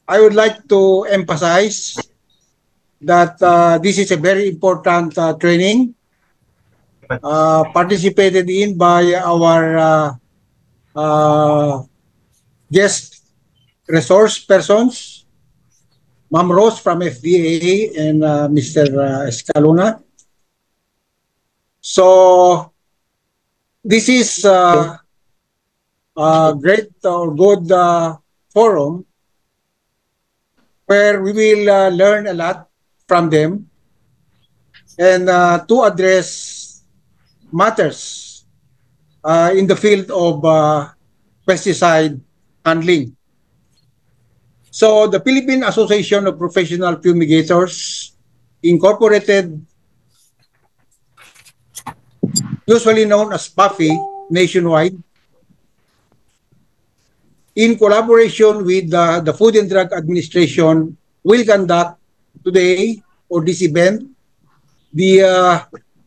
I would like to emphasize that this is a very important training participated in by our guest resource persons, Ma'am Rose from FDA and Mr. Escalona. So this is a great or good forum where we will learn a lot from them and to address matters in the field of pesticide handling. So the Philippine Association of Professional Fumigators Incorporated, usually known as PAFI nationwide, in collaboration with the Food and Drug Administration, will conduct today, or this event, the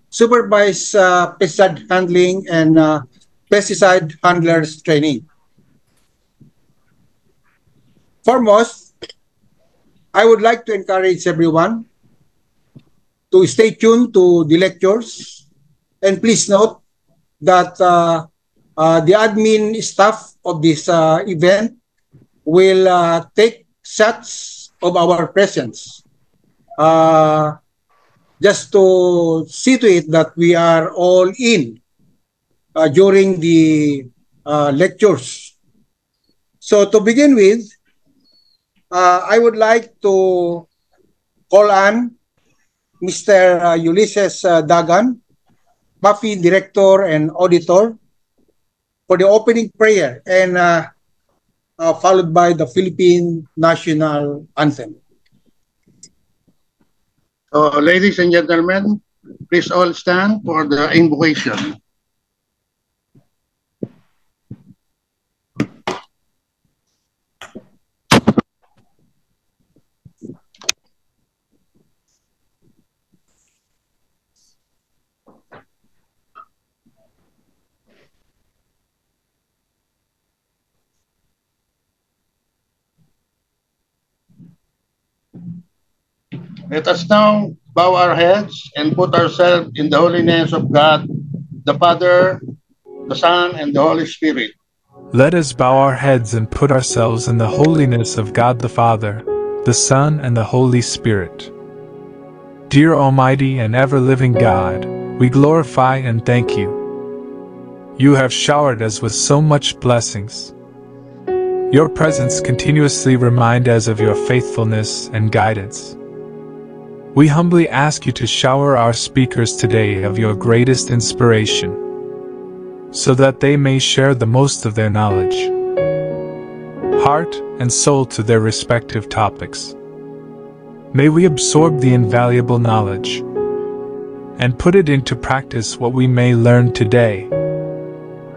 supervised pesticide handling and pesticide handlers training. Foremost, I would like to encourage everyone to stay tuned to the lectures, and please note that the admin staff of this event will take shots of our presence just to see to it that we are all in during the lectures. So to begin with, I would like to call on Mr. Ulysses Dagan, PAFI Director and Auditor, for the opening prayer and followed by the Philippine National Anthem. So, ladies and gentlemen, please all stand for the invocation. Let us now bow our heads and put ourselves in the holiness of God, the Father, the Son, and the Holy Spirit. Let us bow our heads and put ourselves in the holiness of God the Father, the Son, and the Holy Spirit. Dear Almighty and ever-living God, we glorify and thank you. You have showered us with so much blessings. Your presence continuously reminds us of your faithfulness and guidance. We humbly ask you to shower our speakers today of your greatest inspiration, so that they may share the most of their knowledge, heart and soul to their respective topics. May we absorb the invaluable knowledge and put it into practice what we may learn today.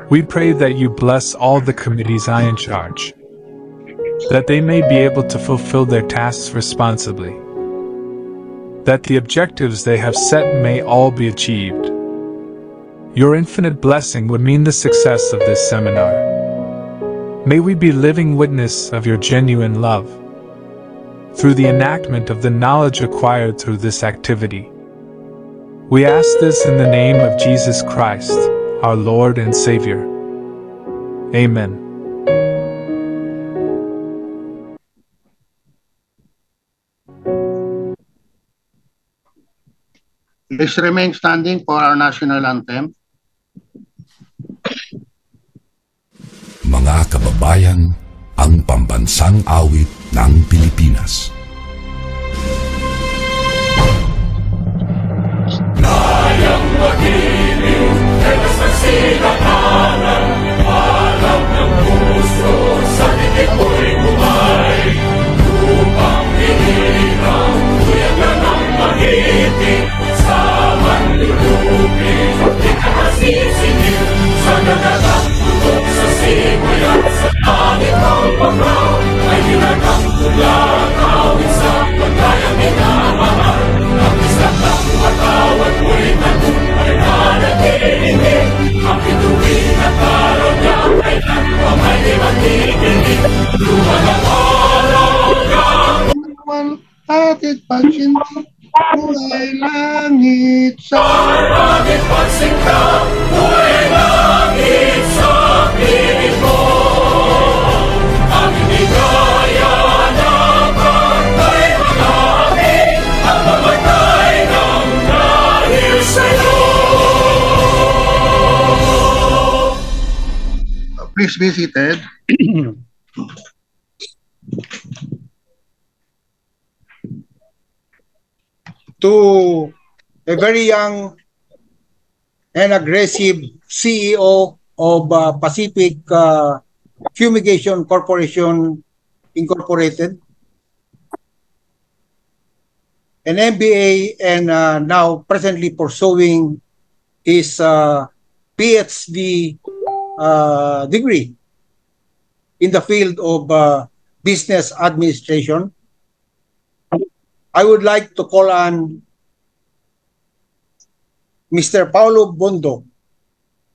We pray that you bless all the committees in charge, that they may be able to fulfill their tasks responsibly, that the objectives they have set may all be achieved. Your infinite blessing would mean the success of this seminar. May we be living witness of your genuine love through the enactment of the knowledge acquired through this activity. We ask this in the name of Jesus Christ, our Lord and Savior. Amen. Please remain standing for our national anthem. Mga kababayan, ang pambansang awit ng Pilipinas. Kayang mag-ibig, tegas ng sinakanan, alam ng puso, sa titik mo'y bumay. Upang hinirang, kuyagan ang mahitig, sa manlulupin, di ka masisingil, sa nagagang tutok sa simoy at sa langit ng pangaw, ay hinagang tulakaw. Hatid pagsindi, buhay langit sa Langit pagsinta, buhay langit sa piling mo. Ang higaya na pagkay malapit, at mamatay ng dahil sa'yo. Please be seated. To a very young and aggressive CEO of Pacific Fumigation Corporation Incorporated, an MBA, and now presently pursuing his PhD degree in the field of business administration. I would like to call on Mr. Paulo Bondo,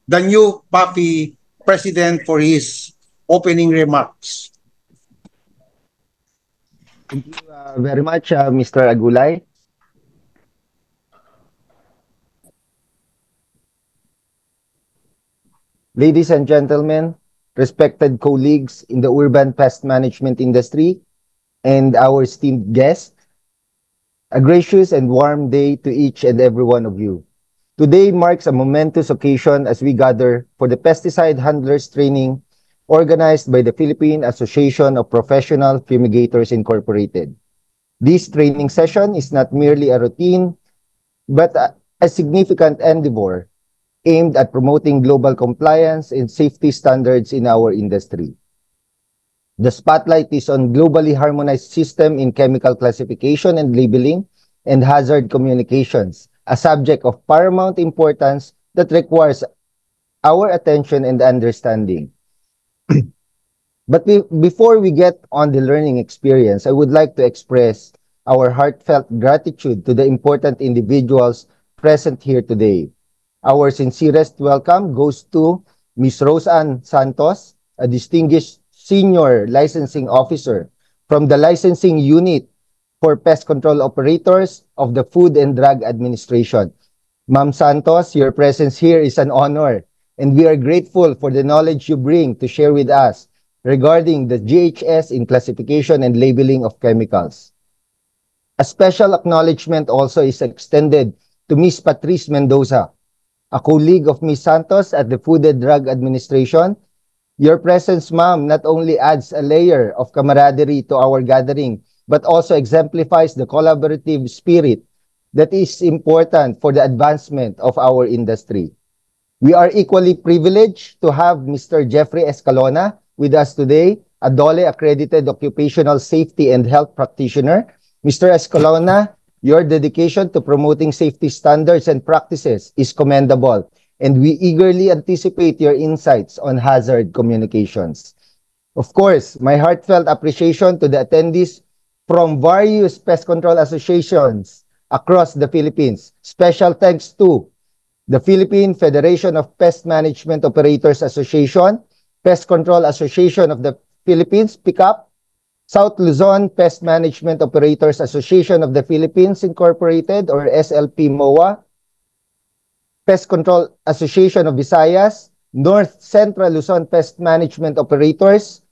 the new PAFI president, for his opening remarks. Thank you very much, Mr. Agulay. Ladies and gentlemen, respected colleagues in the urban pest management industry, and our esteemed guests, a gracious and warm day to each and every one of you. Today marks a momentous occasion as we gather for the pesticide handlers training organized by the Philippine Association of Professional Fumigators Incorporated. This training session is not merely a routine, but a significant endeavor aimed at promoting global compliance and safety standards in our industry. The spotlight is on globally harmonized system in chemical classification and labeling and hazard communications, a subject of paramount importance that requires our attention and understanding. But before we get on the learning experience, I would like to express our heartfelt gratitude to the important individuals present here today. Our sincerest welcome goes to Ms. Roseanne Santos, a distinguished Senior Licensing Officer from the Licensing Unit for Pest Control Operators of the Food and Drug Administration. Ma'am Santos, your presence here is an honor, and we are grateful for the knowledge you bring to share with us regarding the GHS in classification and labeling of chemicals. A special acknowledgement also is extended to Ms. Patrice Mendoza, a colleague of Ms. Santos at the Food and Drug Administration. Your presence, ma'am, not only adds a layer of camaraderie to our gathering, but also exemplifies the collaborative spirit that is important for the advancement of our industry. We are equally privileged to have Mr. Jeffrey Escalona with us today, a DOLE accredited occupational safety and health practitioner. Mr. Escalona, your dedication to promoting safety standards and practices is commendable, and we eagerly anticipate your insights on hazard communications. Of course, my heartfelt appreciation to the attendees from various pest control associations across the Philippines. Special thanks to the Philippine Federation of Pest Management Operators Association, Pest Control Association of the Philippines, PICAP, South Luzon Pest Management Operators Association of the Philippines Incorporated, or SLP-MOA, Pest Control Association of Visayas, North Central Luzon Pest Management Operators,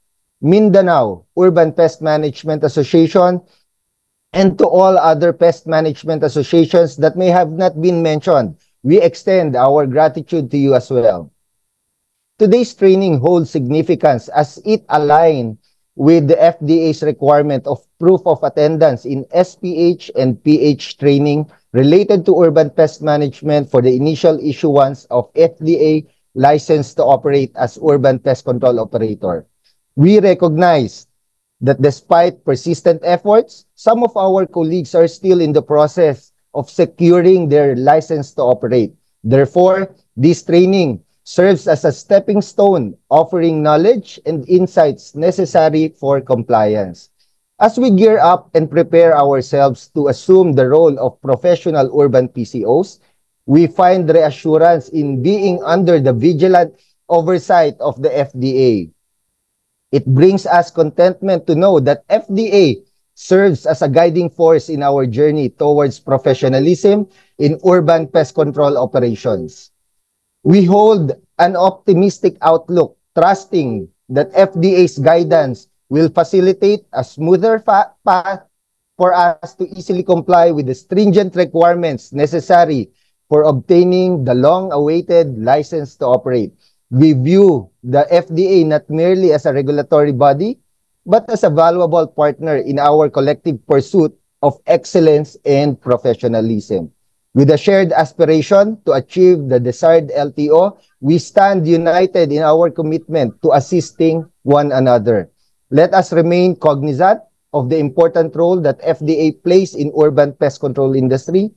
Mindanao Urban Pest Management Association, and to all other pest management associations that may have not been mentioned. We extend our gratitude to you as well. Today's training holds significance as it aligns with the FDA's requirement of proof of attendance in SPH and PH training related to urban pest management for the initial issuance of FDA license to operate as urban pest control operator. We recognize that despite persistent efforts, some of our colleagues are still in the process of securing their license to operate. Therefore, this training serves as a stepping stone, offering knowledge and insights necessary for compliance. As we gear up and prepare ourselves to assume the role of professional urban PCOs, we find reassurance in being under the vigilant oversight of the FDA. It brings us contentment to know that FDA serves as a guiding force in our journey towards professionalism in urban pest control operations. We hold an optimistic outlook, trusting that FDA's guidance will facilitate a smoother path for us to easily comply with the stringent requirements necessary for obtaining the long-awaited license to operate. We view the FDA not merely as a regulatory body, but as a valuable partner in our collective pursuit of excellence and professionalism. With a shared aspiration to achieve the desired LTO, we stand united in our commitment to assisting one another. Let us remain cognizant of the important role that FDA plays in urban pest control industry.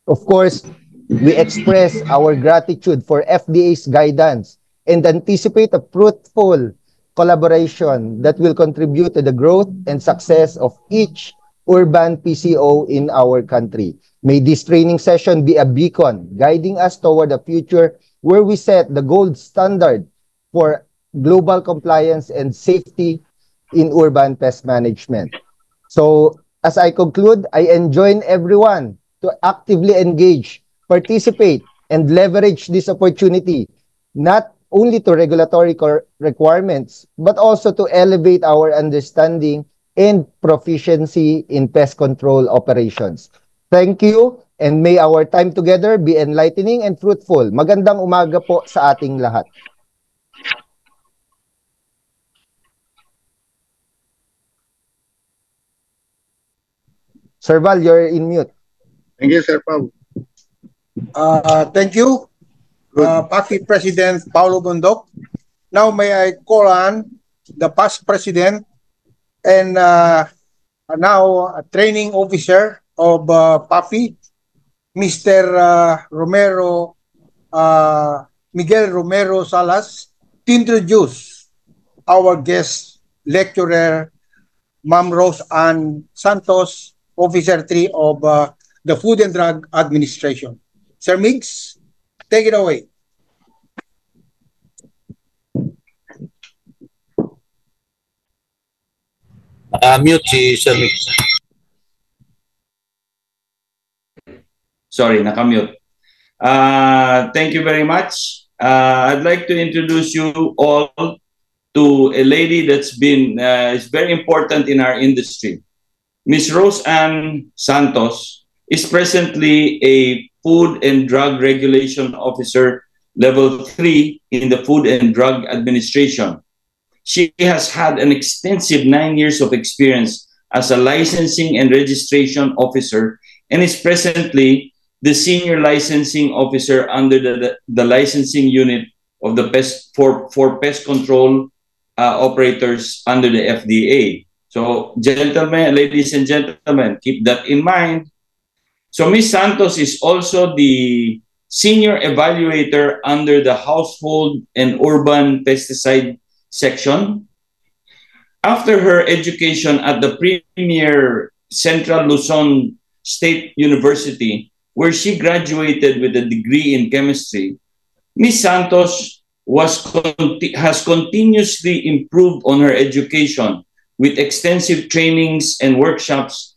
Of course, we express our gratitude for FDA's guidance and anticipate a fruitful collaboration that will contribute to the growth and success of each urban PCO in our country. May this training session be a beacon guiding us toward a future where we set the gold standard for global compliance and safety in urban pest management. So, as I conclude, I enjoin everyone to actively engage, participate, and leverage this opportunity, not only to regulatory requirements, but also to elevate our understanding and proficiency in pest control operations. Thank you, and may our time together be enlightening and fruitful. Magandang umaga po sa ating lahat. Sir Val, you're in mute. Thank you, Sir Pao. Thank you, PAFI President Paulo Bundok. Now may I call on the past president and now a training officer of PAFI, Mr. Miguel Romero Salas, to introduce our guest lecturer, Ma'am Rose Ann Santos, Officer 3 of the Food and Drug Administration. Sir Miggs, take it away. Mute si Sir Mix. Sorry, nakamute. Thank you very much. I'd like to introduce you all to a lady that's been is very important in our industry. Ms. Rose Ann Santos is presently a Food and Drug Regulation Officer Level 3 in the Food and Drug Administration. She has had an extensive 9 years of experience as a licensing and registration officer and is presently the Senior Licensing Officer under the licensing unit of the pest control operators under the FDA. So, gentlemen, ladies and gentlemen, keep that in mind. So, Ms. Santos is also the Senior Evaluator under the Household and Urban Pesticide section. After her education at the premier Central Luzon State University, where she graduated with a degree in chemistry, Ms. Santos has continuously improved on her education with extensive trainings and workshops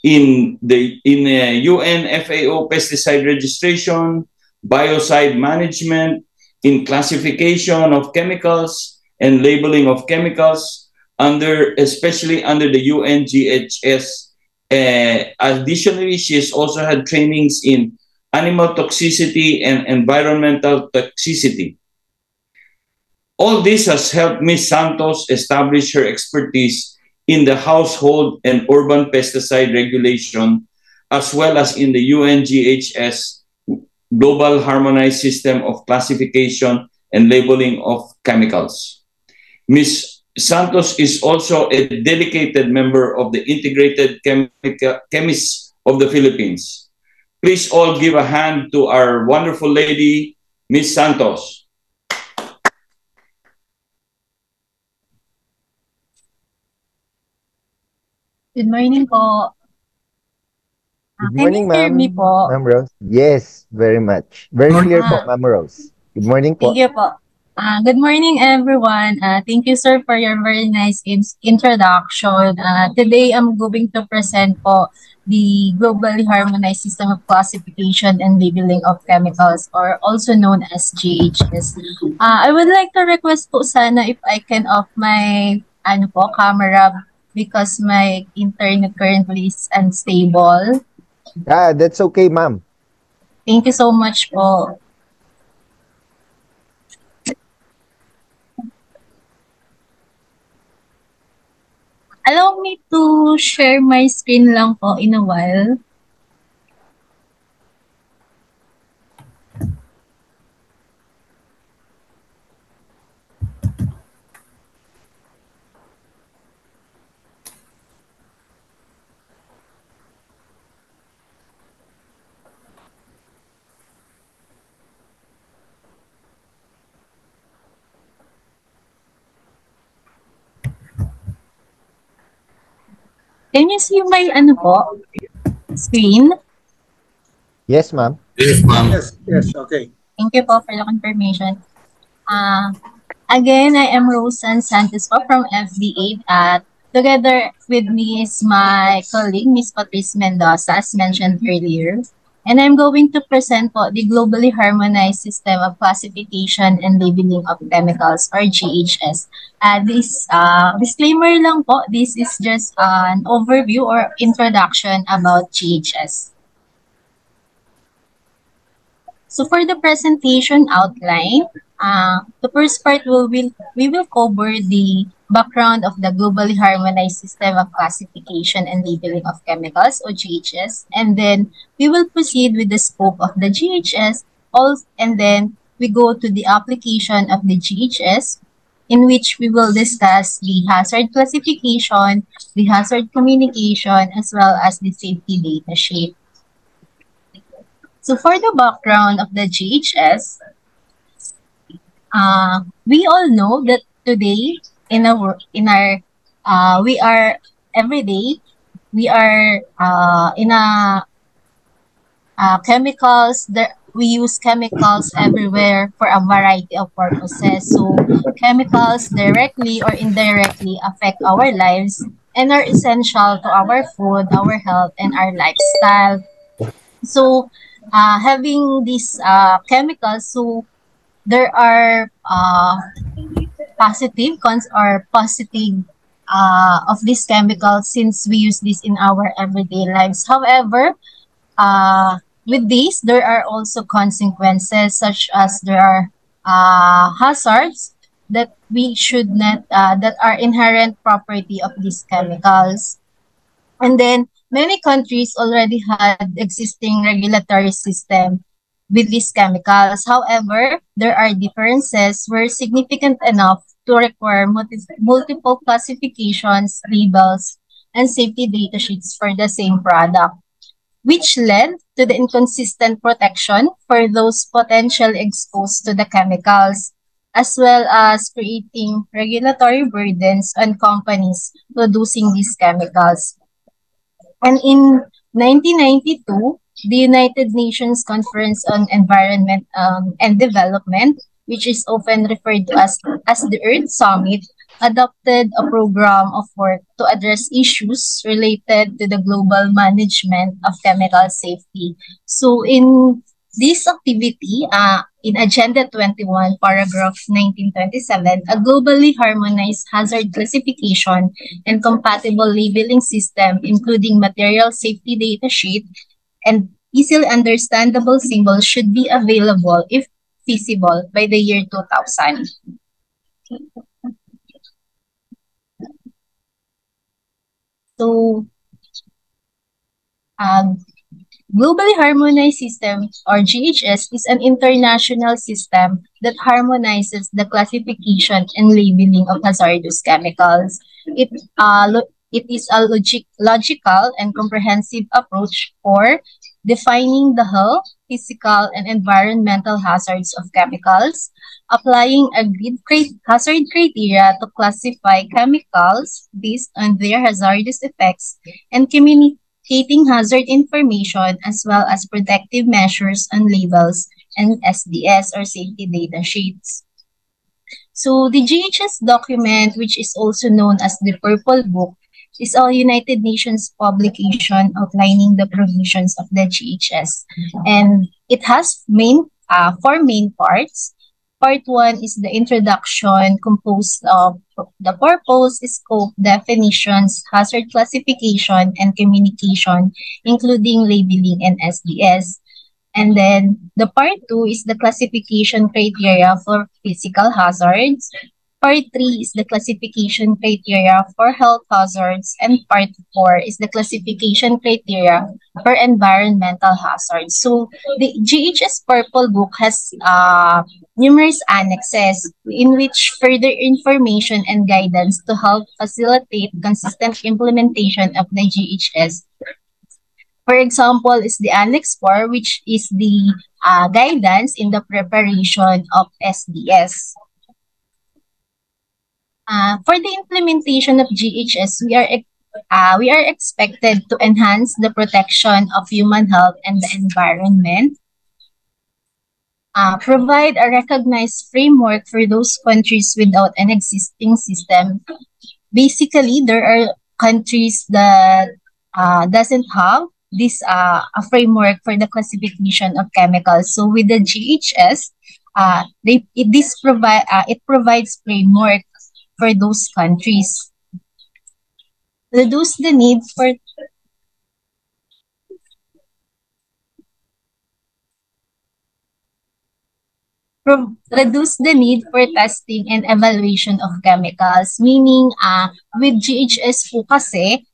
in UN FAO pesticide registration, biocide management, in classification of chemicals and labeling of chemicals, especially under the UNGHS. Additionally, she has also had trainings in animal toxicity and environmental toxicity. All this has helped Ms. Santos establish her expertise in the household and urban pesticide regulation, as well as in the UNGHS Global Harmonized System of Classification and Labeling of Chemicals. Ms. Santos is also a dedicated member of the Integrated Chemists of the Philippines. Please all give a hand to our wonderful lady, Ms. Santos. Good morning po. Good Can morning, you hear ma'am. me po? Ma'am Rose. Yes, very much. Very clear po, Ma'am Rose. Good morning po. Thank you po. Good morning, everyone. Thank you, sir, for your very nice introduction. Today, I'm going to present po the globally harmonized system of classification and labeling of chemicals, or also known as GHS. I would like to request po sana if I can off my camera because my internet currently is unstable. Yeah, that's okay, ma'am. Thank you so much po. Allow me to share my screen lang po in a while. Can you see my screen? Yes, ma'am. Yes, ma'am. Yes, yes, okay. Thank you po for the confirmation. Again, I am Rosan Santos po from FD8 at together with me is my colleague, Miss Patrice Mendoza, as mentioned earlier. And I'm going to present po the globally harmonized system of classification and labeling of chemicals, or GHS. This disclaimer lang po, this is just an overview or introduction about GHS. So for the presentation outline, the first part we will cover the background of the globally harmonized system of classification and labeling of chemicals, or GHS, and then we will proceed with the scope of the GHS, and then we go to the application of the GHS, in which we will discuss the hazard classification, the hazard communication, as well as the safety data sheet. So for the background of the GHS, we all know that today we are every day we are in a chemicals. We use chemicals everywhere for a variety of purposes. So chemicals directly or indirectly affect our lives and are essential to our food, our health, and our lifestyle. So having these chemicals, so there are positive cons or positive of these chemicals since we use this in our everyday lives. However, with this, there are also consequences, such as there are hazards that we should not that are inherent property of these chemicals. And then many countries already had existing regulatory system with these chemicals. However, there are differences were significant enough to require multiple classifications, labels, and safety data sheets for the same product, which led to the inconsistent protection for those potentially exposed to the chemicals, as well as creating regulatory burdens on companies producing these chemicals. And in 1992, the United Nations Conference on Environment and Development, which is often referred to as the Earth Summit, adopted a program of work to address issues related to the global management of chemical safety. So in this activity, in Agenda 21, paragraph 1927, a globally harmonized hazard classification and compatible labeling system, including material safety data sheet and easily understandable symbols, should be available if feasible by the year 2000. So, Globally Harmonized System, or GHS, is an international system that harmonizes the classification and labeling of hazardous chemicals. It is a logical and comprehensive approach for defining the health, physical, and environmental hazards of chemicals, applying agreed hazard criteria to classify chemicals based on their hazardous effects, and communicating hazard information, as well as protective measures on labels and SDS, or safety data sheets. So the GHS document, which is also known as the Purple Book, is a United Nations publication outlining the provisions of the GHS. And it has four main parts. Part 1 is the introduction, composed of the purpose, scope, definitions, hazard classification, and communication, including labeling and SDS. And then the part 2 is the classification criteria for physical hazards. Part 3 is the classification criteria for health hazards. And part 4 is the classification criteria for environmental hazards. So the GHS Purple Book has numerous annexes in which further information and guidance to help facilitate consistent implementation of the GHS. For example, is the Annex 4, which is the guidance in the preparation of SDS. For the implementation of GHS, we are expected to enhance the protection of human health and the environment, provide a recognized framework for those countries without an existing system. Basically, there are countries that doesn't have this a framework for the classification of chemicals. So with the GHS, it provides framework for those countries. Reduce the need for reduce the need for testing and evaluation of chemicals. Meaning, with GHS po kasi,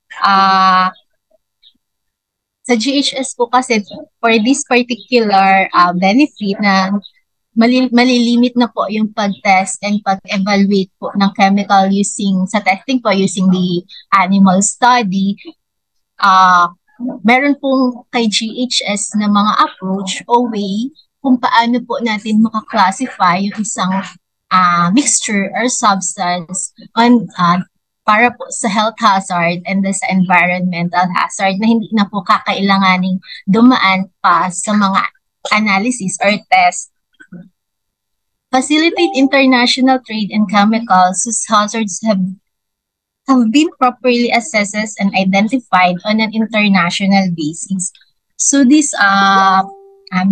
sa GHS po kasi, for this particular benefit na malilimit na po yung pag-test and pag-evaluate po ng chemical sa testing po using the animal study, meron pong kay GHS na mga approach o way kung paano po natin maka-classify yung isang mixture or substance para po sa health hazard and sa environmental hazard na hindi na po kakailanganing dumaan pa sa mga analysis or test. Facilitate international trade in chemicals whose hazards have been properly assessed and identified on an international basis. So this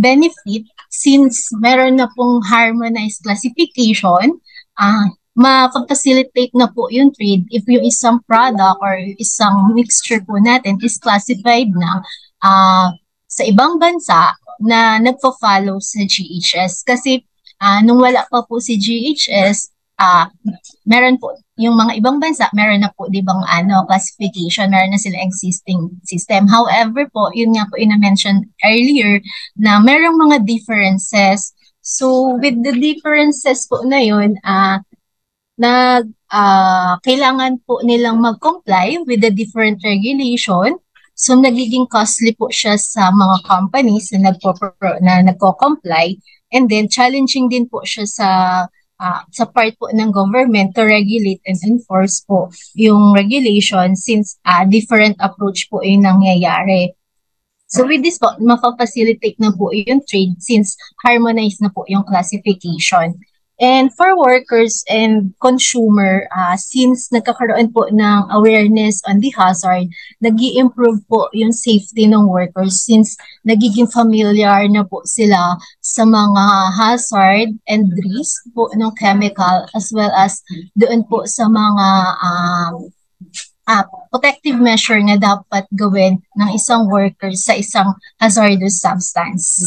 benefit, since meron na pong harmonized classification, ma-facilitate na po yung trade if yung isang product or isang mixture po natin is classified na sa ibang bansa na nagpo-follow sa GHS. Kasi nung wala pa po si GHS, meron po yung mga ibang bansa, meron na po, di bang classification, meron na sila existing system. However po, yun nga po ina-mention earlier na merong mga differences. So with the differences po na yun, kailangan po nilang mag-comply with the different regulation. So nagiging costly po siya sa mga companies na nagko-comply. And then challenging din po siya sa part po ng government to regulate and enforce po yung regulation since different approach po yung nangyayari. So with this po, mapapacilitate na po yung trade since harmonized na po yung classification. And for workers and consumer, since nagkakaroon po ng awareness on the hazard, nag-i-improve po yung safety ng workers since nagiging familiar na po sila sa mga hazard and risk po ng chemical as well as doon po sa mga protective measure na dapat gawin ng isang worker sa isang hazardous substance.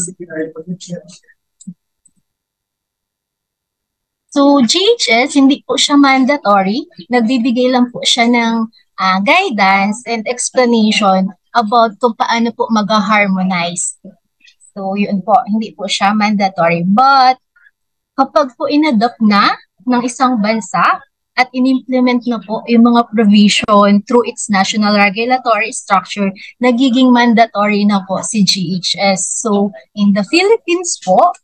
So, GHS, hindi po siya mandatory. Nagbibigay lang po siya ng guidance and explanation about kung paano po mag-harmonize. So, yun po, hindi po siya mandatory. But, kapag po inadopt na ng isang bansa at inimplement na po yung mga provision through its national regulatory structure, nagiging mandatory na po si GHS. So, in the Philippines po,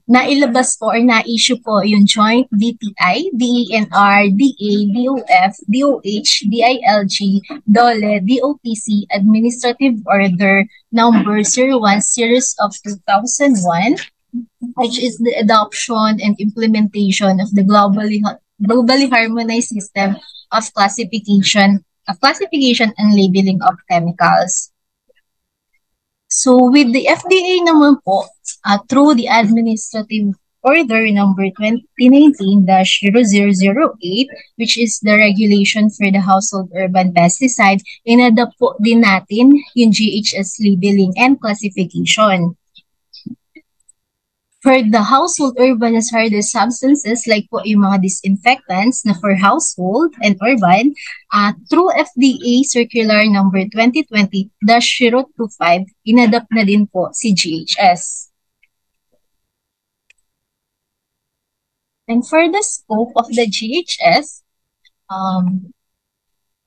nailabas po or na-issue po yung joint DTI, DENR, DA, DOF, DOH, DILG, DOLE, DOPC Administrative Order Number 01 Series of 2001 which is the adoption and implementation of the globally harmonized system of classification and labeling of chemicals. So with the FDA naman po, through the Administrative Order number 2019-0008, which is the regulation for the household urban pesticide, inadapt po din natin yung GHS labeling and classification. For the household urban hazardous substances, like po yung mga disinfectants na for household and urban, through FDA Circular number 2020-025, inadapt na din po si GHS. And for the scope of the GHS,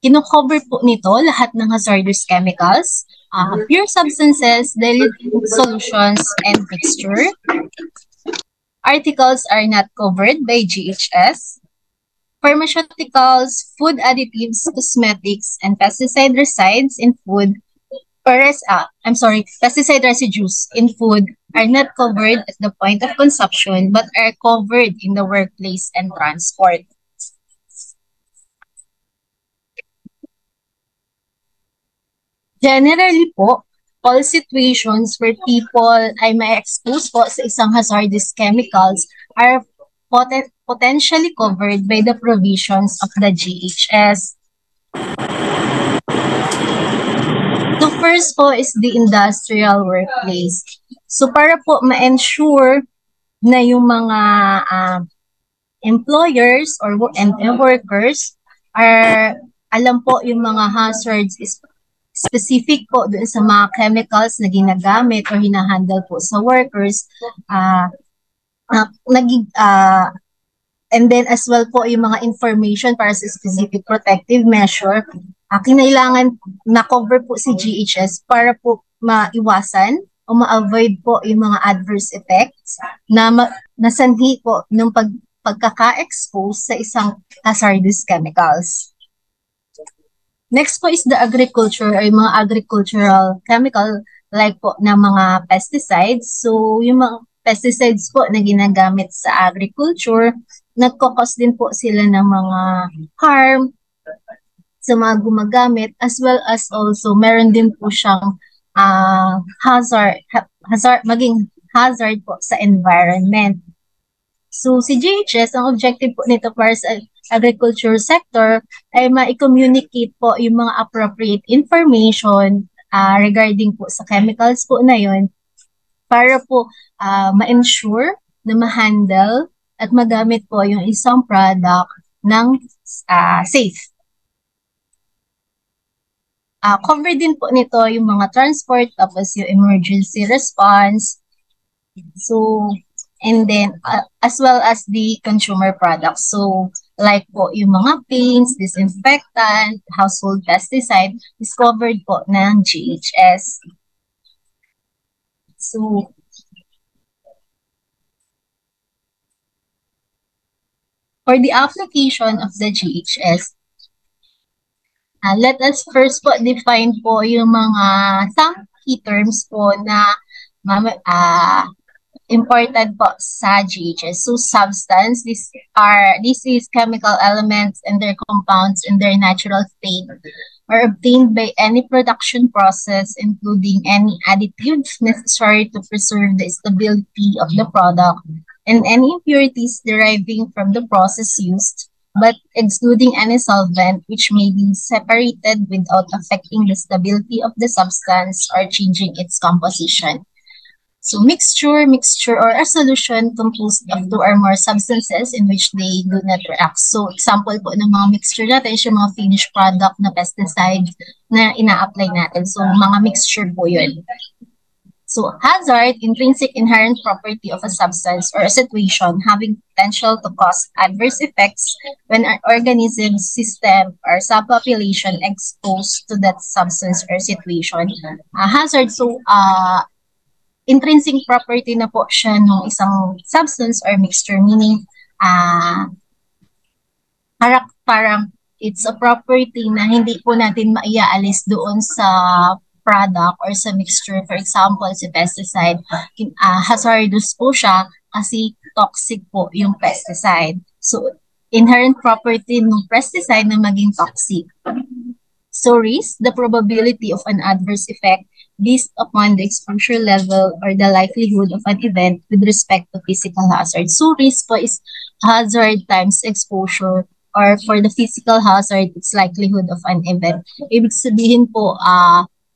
kino-cover po nito lahat ng hazardous chemicals, pure substances, dilute solutions, and mixture. Articles are not covered by GHS. Pharmaceuticals, food additives, cosmetics, and pesticide resides in food, pesticide residues in food are not covered at the point of consumption but are covered in the workplace and transport. Generally po, all situations where people ay may expose po sa isang hazardous chemicals are potentially covered by the provisions of the GHS. The first po is the industrial workplace. So para po ma-ensure na yung mga employers or workers are alam po yung mga hazards is specific po doon sa mga chemicals na ginagamit or hinahandle po sa workers, and then as well po yung mga information para sa specific protective measure, kinailangan na-cover po si GHS para po maiwasan o ma-avoid po yung mga adverse effects na nasanhi po ng pagkaka-expose sa isang hazardous chemicals. Next po is the agriculture or mga agricultural chemical like po na mga pesticides. So yung mga pesticides po na ginagamit sa agriculture, nagkakos din po sila ng mga harm sa mga gumagamit as well as also meron din po siyang maging hazard po sa environment. So si GHS, ang objective po nito para sa agriculture sector ay ma-communicate po yung mga appropriate information regarding po sa chemicals po na yun para po ma-ensure na ma-handle at magamit po yung isang product ng safe. Cover din po nito yung mga transport tapos yung emergency response. So, and then as well as the consumer products. So, like po yung mga paints, disinfectant, household pesticide is covered po ng GHS. So, for the application of the GHS, let us first po define po yung mga some key terms po na important po sa GHS. So substance, this is chemical elements and their compounds in their natural state are obtained by any production process, including any additives necessary to preserve the stability of the product and any impurities deriving from the process used, but excluding any solvent which may be separated without affecting the stability of the substance or changing its composition. So mixture, or a solution composed of two or more substances in which they do not react. So example po ng mga mixture natin is yung mga finished product na pesticide na ina-apply natin. So mga mixture po yun. So hazard, intrinsic inherent property of a substance or a situation having potential to cause adverse effects when an organism, system, or subpopulation exposed to that substance or situation. Hazard, so intrinsic property na po siya ng isang substance or mixture, meaning parang it's a property na hindi po natin maiaalis doon sa product or sa mixture, for example, si pesticide, hazardous po siya kasi toxic po yung pesticide. So, inherent property ng pesticide na maging toxic. So, risk, the probability of an adverse effect based upon the exposure level or the likelihood of an event with respect to physical hazard. So, risk po is hazard times exposure, or for the physical hazard, it's likelihood of an event. Ibig sabihin po,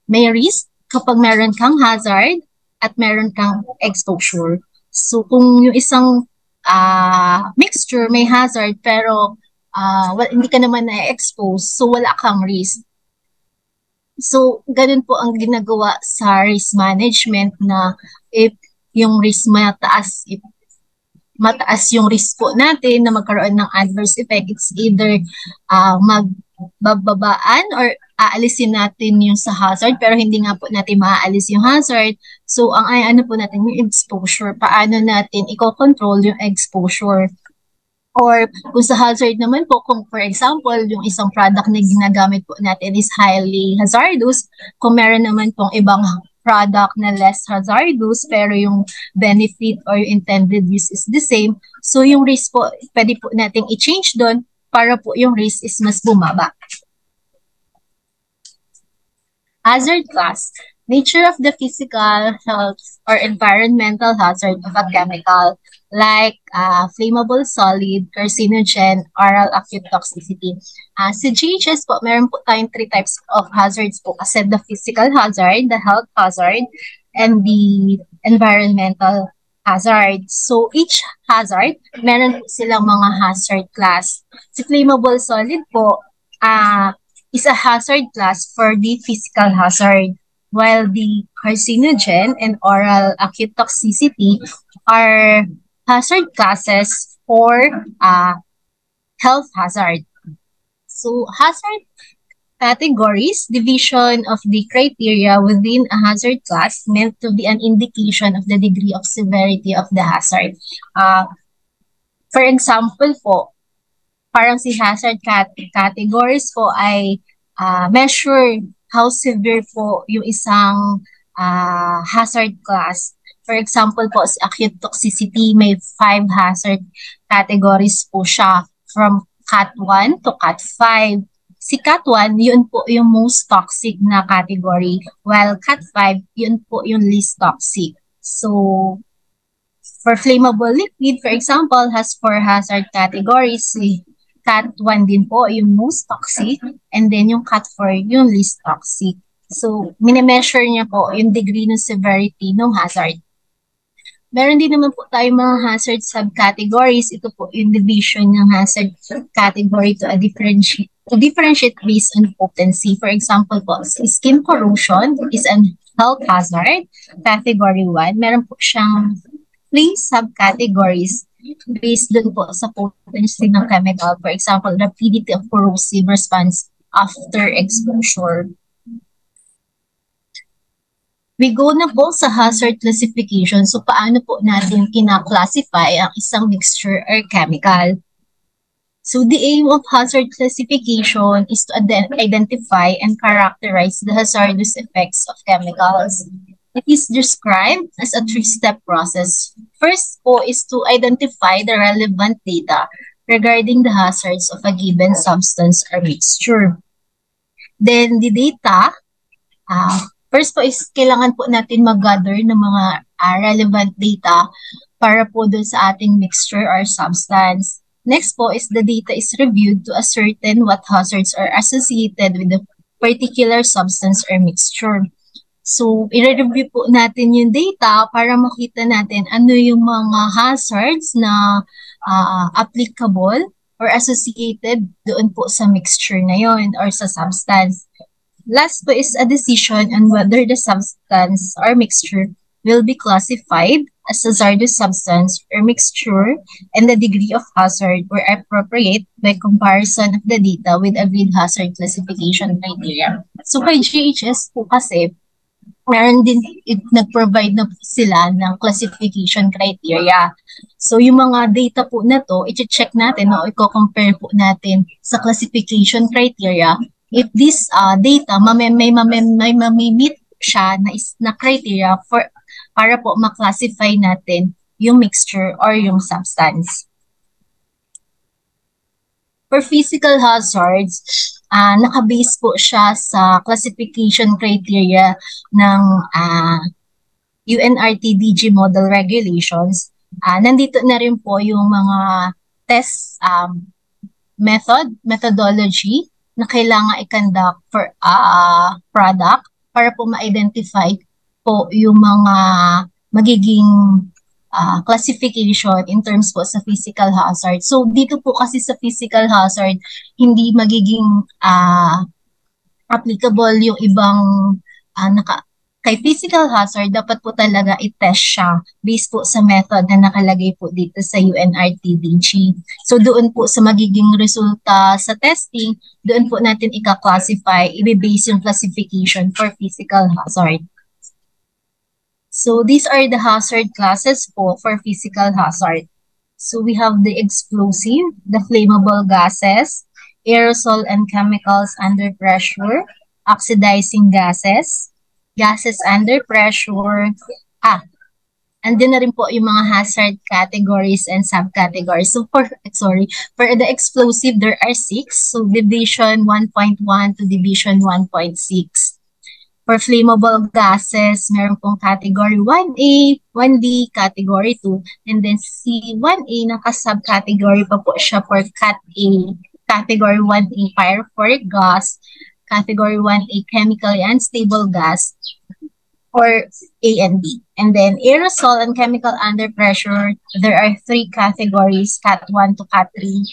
may risk kapag meron kang hazard at meron kang exposure. So, kung yung isang mixture may hazard pero hindi ka naman na-expose, so wala kang risk. So, ganun po ang ginagawa sa risk management na if yung risk mataas, if mataas yung risk po natin na magkaroon ng adverse effect, it's either magbababaan or aalisin natin yung sa hazard pero hindi nga po natin maaalis yung hazard. So, ang ano po natin yung exposure, paano natin i-control yung exposure. Or kung sa hazard naman po, kung for example, yung isang product na ginagamit po natin is highly hazardous, kung meron naman pong ibang product na less hazardous pero yung benefit or yung intended use is the same, so yung risk po, pwede po natin i-change doon para po yung risk is mas bumaba. Hazard class, nature of the physical, health, or environmental hazard of a chemical like flammable solid, carcinogen, oral acute toxicity. Sa GHS po, meron po tayong 3 types of hazards po kasi the physical hazard, the health hazard, and the environmental hazard. So each hazard, meron po silang mga hazard class. Si flammable solid po, is a hazard class for the physical hazard, while the carcinogen and oral acute toxicity are hazard classes for health hazard. So, hazard categories, division of the criteria within a hazard class meant to be an indication of the degree of severity of the hazard. For example po, parang si hazard categories po ay measure how severe po yung isang hazard class. For example po, si acute toxicity, may 5 hazard categories po siya from Cat 1 to Cat 5. Si Cat 1, yun po yung most toxic na category, while Cat 5, yun po yung least toxic. So, for flammable liquid, for example, has 4 hazard categories. Cat 1 din po yung most toxic, and then yung Cat 4 yung least toxic. So, minimeasure niya po yung degree ng severity ng hazard. Meron din naman po tayong mga hazard subcategories. Ito po yung division ng hazard category to differentiate based on potency. For example po, skin corrosion is an health hazard, category 1. Meron po siyang 3 subcategories based dun po sa potency ng chemical. For example, rapidity of corrosive response after exposure. We go na po sa hazard classification. So, paano po natin kina-classify ang isang mixture or chemical? So, the aim of hazard classification is to identify and characterize the hazardous effects of chemicals. It is described as a 3-step process. First po is to identify the relevant data regarding the hazards of a given substance or mixture. Then, the data, first po is kailangan po natin mag-gather ng mga relevant data para po doon sa ating mixture or substance. Next po is the data is reviewed to ascertain what hazards are associated with the particular substance or mixture. So, i-review po natin yung data para makita natin ano yung mga hazards na applicable or associated doon po sa mixture na yon or sa substance. Last po is a decision on whether the substance or mixture will be classified as hazardous substance or mixture, and the degree of hazard were appropriate by comparison of the data with agreed hazard classification criteria. So kay GHS po kasi, meron din, nag-provide na po sila ng classification criteria. So yung mga data po na to, i-check natin o i-compare po natin sa classification criteria if this data may mamimit siya na criteria para po ma-classify natin yung mixture or yung substance. For physical hazards, nakabase po siya sa classification criteria ng UNRTDG model regulations. Nandito na rin po yung mga test methodology na kailangan i-conduct for product para po ma-identify po yung mga magiging classification in terms po sa physical hazard. So dito po kasi sa physical hazard, hindi magiging applicable yung ibang kay physical hazard, dapat po talaga i-test siya based po sa method na nakalagay po dito sa UNRTDG. So doon po sa magiging resulta sa testing, doon po natin i-classify, i-base yung classification for physical hazard. So these are the hazard classes po for physical hazard. So we have the explosive, the flammable gases, aerosol and chemicals under pressure, oxidizing gases, gases under pressure. Andun na rin po yung mga hazard categories and subcategories. So for the explosive, there are 6. So division 1.1 to division 1.6. For flammable gases, meron pong category 1A, 1B, category 2, and then C1A, naka-subcategory pa po siya for Cat A, category 1A, pyrophoric gas, category 1A, chemically unstable gas, or A and B. And then aerosol and chemical under pressure, there are 3 categories, Cat 1 to Cat 3.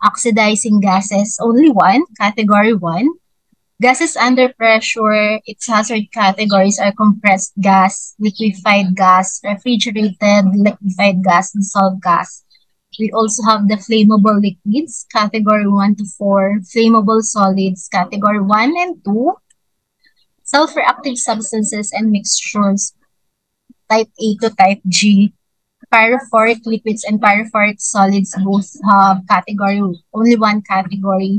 Oxidizing gases, only 1, category 1. Gases under pressure, its hazard categories are compressed gas, liquefied gas, refrigerated liquefied gas, dissolved gas. We also have the flammable liquids, category 1 to 4, flammable solids, category 1 and 2, sulfur-active substances and mixtures, type A to type G, pyrophoric liquids and pyrophoric solids both have only one category,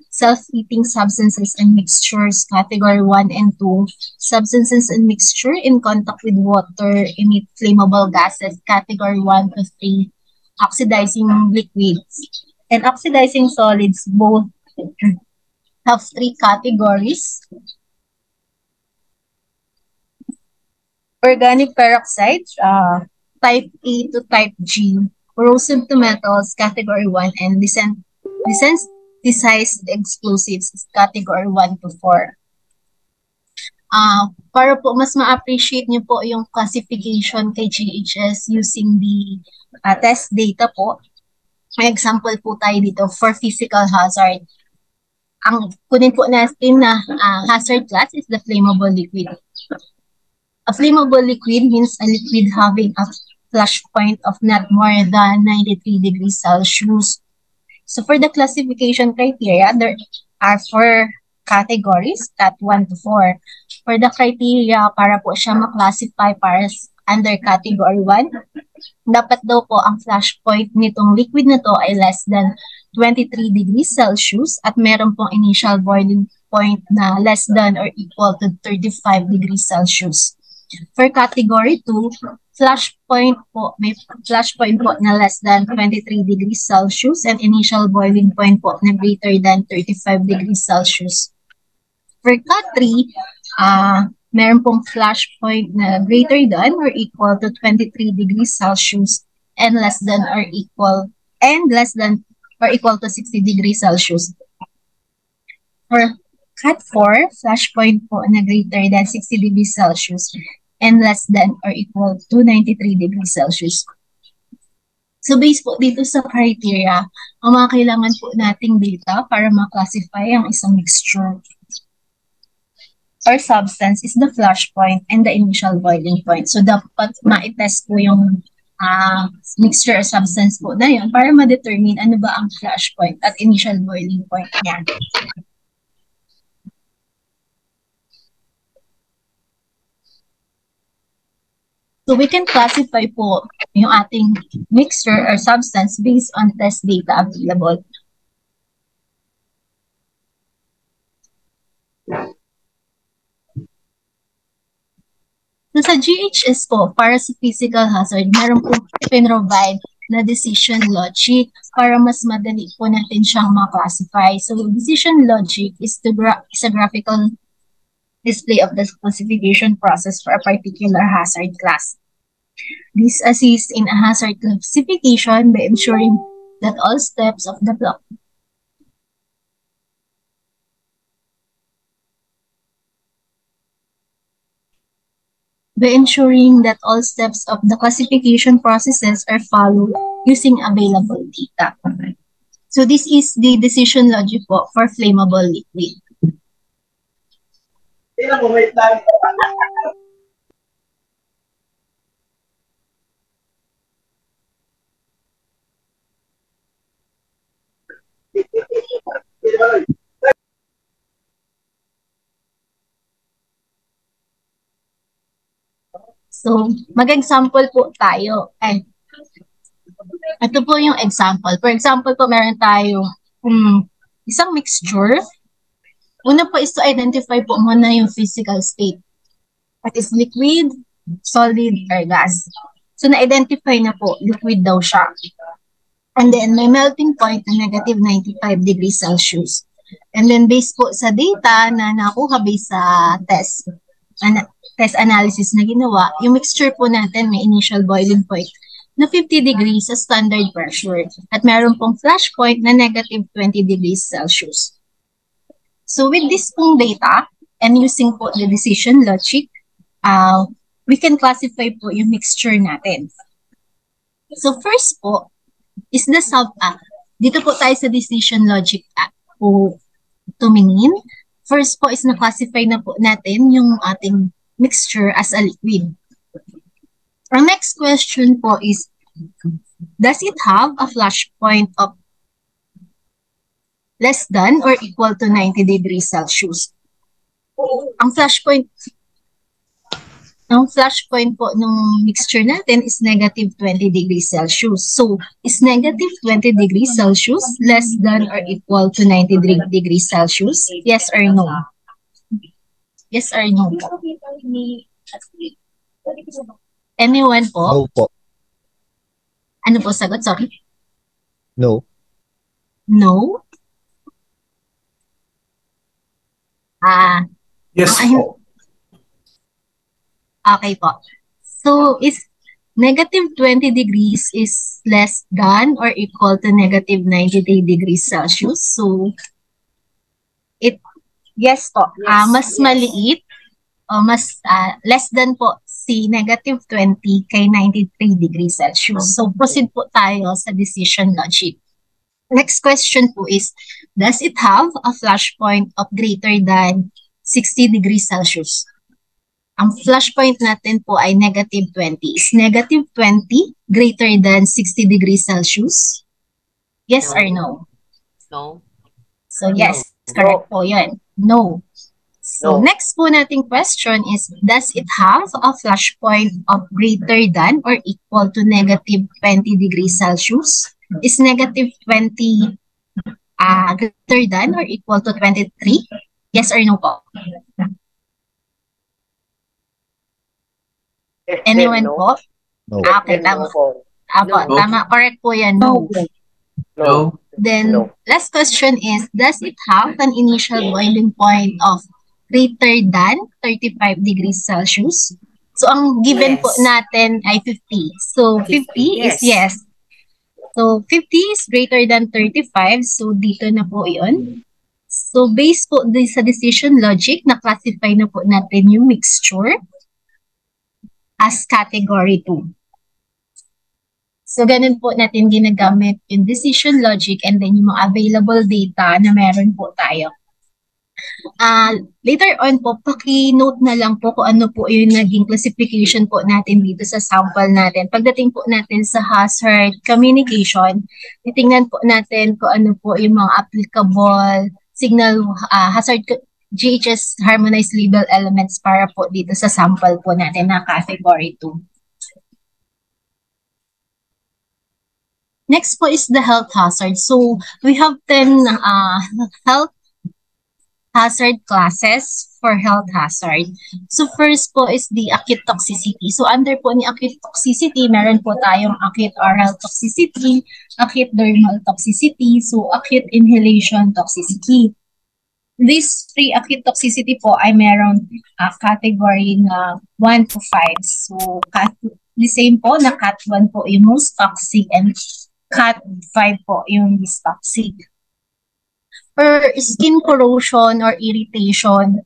self-heating substances and mixtures, category 1 and 2, substances and mixture in contact with water emit flammable gases, category 1 to 3, oxidizing liquids and oxidizing solids both have 3 categories. Organic peroxides, type A to type G, corrosive to metals, category 1, and desensitized explosives, category 1 to 4. Para po mas ma-appreciate nyo po yung classification kay GHS using the test data po. May example po tayo dito for physical hazard. Ang kunin po natin na hazard class is the flammable liquid. A flammable liquid means a liquid having a flash point of not more than 93 degrees Celsius. So for the classification criteria, there are 4 categories, Cat 1 to 4. For the criteria, para po siya ma-classify para under category 1, dapat daw po ang flash point nitong liquid na to ay less than 23 degrees Celsius at meron pong initial boiling point na less than or equal to 35 degrees Celsius. For category 2, may flash point po na less than 23 degrees Celsius and initial boiling point po na greater than 35 degrees Celsius. For Cat 3, meron pong flash point na greater than or equal to 23 degrees Celsius and less than or equal to 60 degrees Celsius. For Cat 4, flash point po na greater than 60 degrees Celsius and less than or equal to 93 degrees Celsius. So based po dito sa criteria, ang mga kailangan po nating data para ma-classify ang isang mixture or substance is the flash point and the initial boiling point. So dapat ma-test po yung mixture or substance po na yun para ma-determine ano ba ang flash point at initial boiling point niya. So we can classify po yung ating mixture or substance based on test data available. So sa GHS po, para sa physical hazard, meron po pinrovide na decision logic para mas madali po natin siyang ma-classify. So decision logic is is a graphical display of the classification process for a particular hazard class. This assists in a hazard classification by ensuring that all steps of the classification processes are followed using available data. So this is the decision logic po for flammable liquid. So, mag-example po tayo. Ito po yung example. For example po, meron tayo isang mixture. Una po is to identify po muna yung physical state. That is liquid, solid, or gas. So, na-identify na po, liquid daw siya. And then, may melting point na negative 95 degrees Celsius. And then, based po sa data na nakuha based sa test analysis na ginawa, yung mixture po natin may initial boiling point na 50 degrees sa standard pressure. At meron pong flash point na negative 20 degrees Celsius. So with this pong data, and using po the decision logic, we can classify po yung mixture natin. So first po, is the dito po tayo sa decision logic po tumingin. First po is na-classify na po natin yung ating mixture as a liquid. Our next question po is, does it have a flash point of less than or equal to 90 degrees Celsius? Ang flash point po ng mixture natin is negative 20 degrees Celsius. So, is negative 20 degrees Celsius less than or equal to 90 degrees Celsius? Yes or no? Yes or no? Anyone po? No po. Ano po sagot? Sorry. No. No? Yes po. Okay po. So, is negative 20 degrees is less than or equal to negative 90 degrees Celsius? So, yes po. Mas maliit o mas less than po si negative 20 kay 93 degrees Celsius. So, proceed po tayo sa decision logic. Next question po is, does it have a flash point of greater than 60 degrees Celsius? Ang flash point natin po ay negative 20. Is negative 20 greater than 60 degrees Celsius? Yes or no? No. So yes, correct po yan. No. So next po nating question is, does it have a flash point of greater than or equal to negative 20 degrees Celsius? Is negative 20 greater than or equal to 23? Yes or no po? Anyone po? No. Okay, tama. Tama. Correct po yan. No. No. Then, last question is, does it have an initial boiling point of greater than 35 degrees Celsius? So, ang given po natin ay 50. So, 50 is yes. So, 50 is greater than 35. So, dito na po yun. So, based po sa decision logic, na-classify na po natin yung mixture as category 2. So, ganun po natin ginagamit yung decision logic and then yung mga available data na meron po tayo. Later on po, paki-note na lang po kung ano po yung naging classification po natin dito sa sample natin. Pagdating po natin sa hazard communication, titingnan po natin kung ano po yung mga applicable signal hazard GHS harmonized label elements para po dito sa sample po natin na category 2. Next po is the health hazard. So, we have 10 health hazard classes for health hazard. So first po is the acute toxicity. So under po ni acute toxicity, meron po tayong acute oral toxicity, acute dermal toxicity, so acute inhalation toxicity. These three acute toxicity po ay meron category na 1 to 5. So the same po na Cat 1 po yung most toxic and Cat 5 po yung least toxic. For skin corrosion or irritation,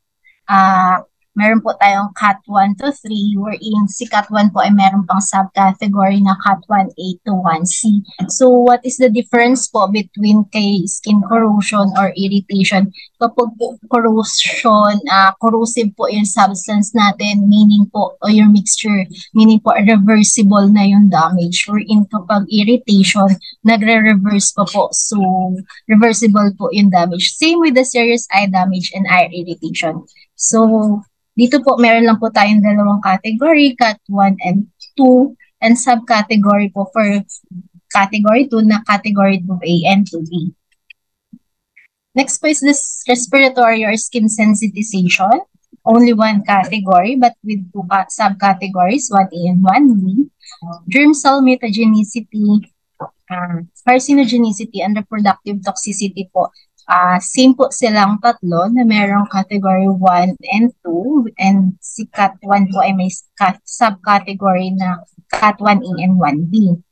meron po tayong Cat 1 to 3, wherein si Cat 1 po ay meron pang subcategory na Cat 1A to 1C. So, what is the difference po between kay skin corrosion or irritation? Kapag corrosion, corrosive po yung substance natin, meaning po, o yung mixture, meaning po reversible na yung damage. Wherein kapag irritation, nagre-reverse pa po. So, reversible po yung damage. Same with the serious eye damage and eye irritation. So, dito po, meron lang po tayong dalawang category, Cat 1 and 2, and subcategory po for category 2 na category 2A and 2B. Next po is this respiratory or skin sensitization. Only one category, but with two subcategories, 1A and 1B. Germ cell mutagenicity, carcinogenicity, and reproductive toxicity po. Same po silang tatlo na merong category 1 and 2, and si Cat 1 po ay may subcategory na Cat 1A and 1B.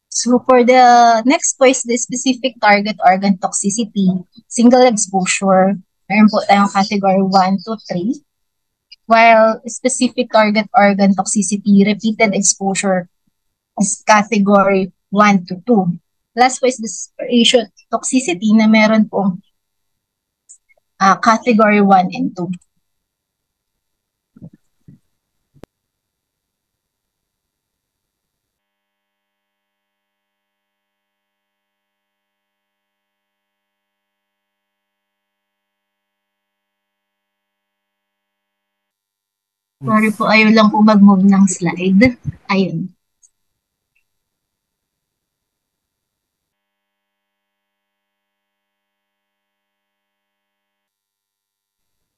So for the next po is the specific target organ toxicity, single exposure, meron po tayong category 1 to 3, while specific target organ toxicity, repeated exposure is category 1 to 2. Last po is the respiration toxicity na meron pong category 1 and 2. Sorry po, ayaw lang po mag-move ng slide. Ayun.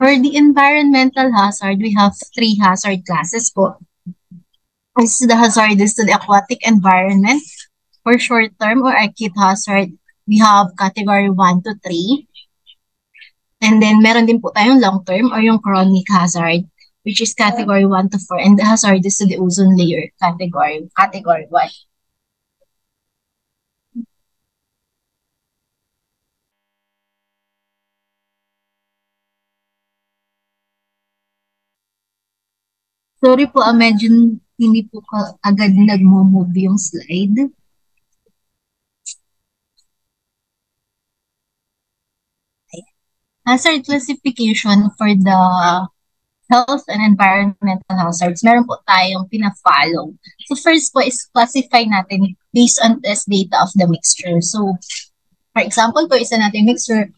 For the environmental hazard, we have three hazard classes po. This is the hazardous to the aquatic environment. For short-term or acute hazard, we have category 1 to 3. And then, meron din po tayong long-term or yung chronic hazard, which is category 1 to 4. And the hazardous to the ozone layer, category 1. Sorry po, medyo hindi po agad nag-move yung slide. Hazard classification for the health and environmental hazards, meron po tayong pina-follow. So first po is classify natin based on test data of the mixture. So for example, po isa natin mixture,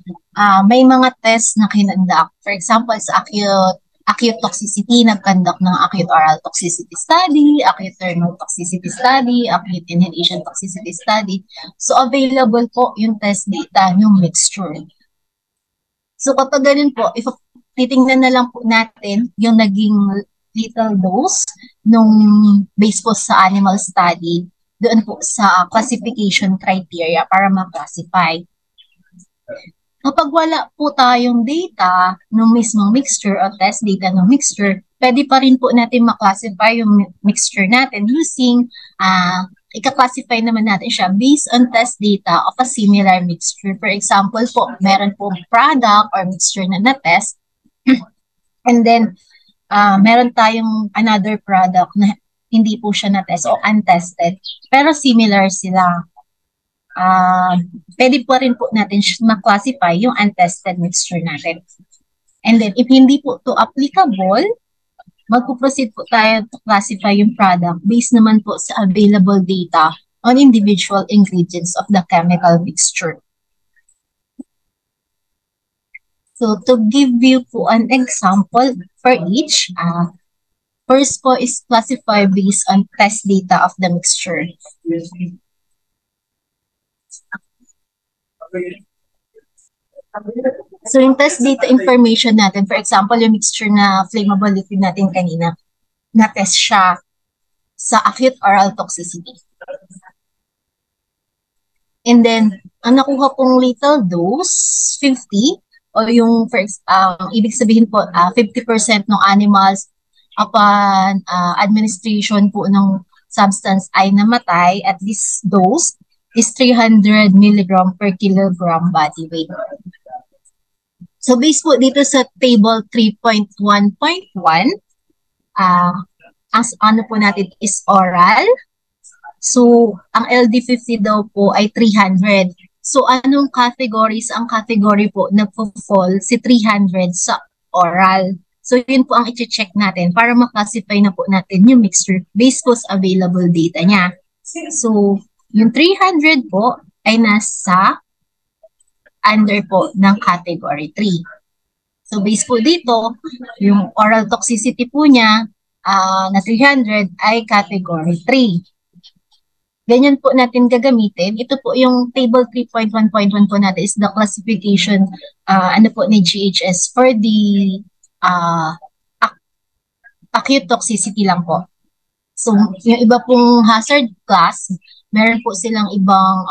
may mga test na kinonduct. For example, sa acute toxicity, nag-conduct ng acute oral toxicity study, acute thermal toxicity study, acute inhalation toxicity study. So, available po yung test data ng mixture. So, kapag ganun po, if titingnan na lang po natin yung naging lethal dose nung based po sa animal study, doon po sa classification criteria para ma-classify. Kapag wala po tayong data ng mismong mixture o test data ng mixture, pwede pa rin po natin ma-classify yung mixture natin using, ika-classify naman natin siya based on test data of a similar mixture. For example po, meron po product or mixture na na-test, and then meron tayong another product na hindi po siya na-test o untested, pero similar sila. Pwede po rin po natin ma-classify yung untested mixture natin. And then, if hindi po to applicable, magpo-proceed po tayo to classify yung product based naman po sa available data on individual ingredients of the chemical mixture. So, to give you po an example for each, first po is classify based on test data of the mixture. So yung test data information natin, for example, yung mixture na flammable liquid natin kanina, na-test siya sa acute oral toxicity. And then, ang nakuha pong lethal dose, 50, o yung first, ibig sabihin po, 50% ng animals upon administration po ng substance ay namatay at this dose is 300 milligram per kilogram body weight. So based po dito sa table 3.1.1, ang ano po natin is oral. So ang LD50 daw po ay 300. So anong categories? Ang category po nagpo-fall si 300 sa oral. So yun po ang i-check natin para maklasify na po natin yung mixture based po sa available data niya. So yung 300 po ay nasa under po ng category 3. So based po dito, yung oral toxicity po niya na 300 ay category 3. Ganyan po natin gagamitin. Ito po yung table 3.1.1 po natin is the classification ano po ni GHS for the acute toxicity lang po. So yung iba pong hazard class, meron po silang ibang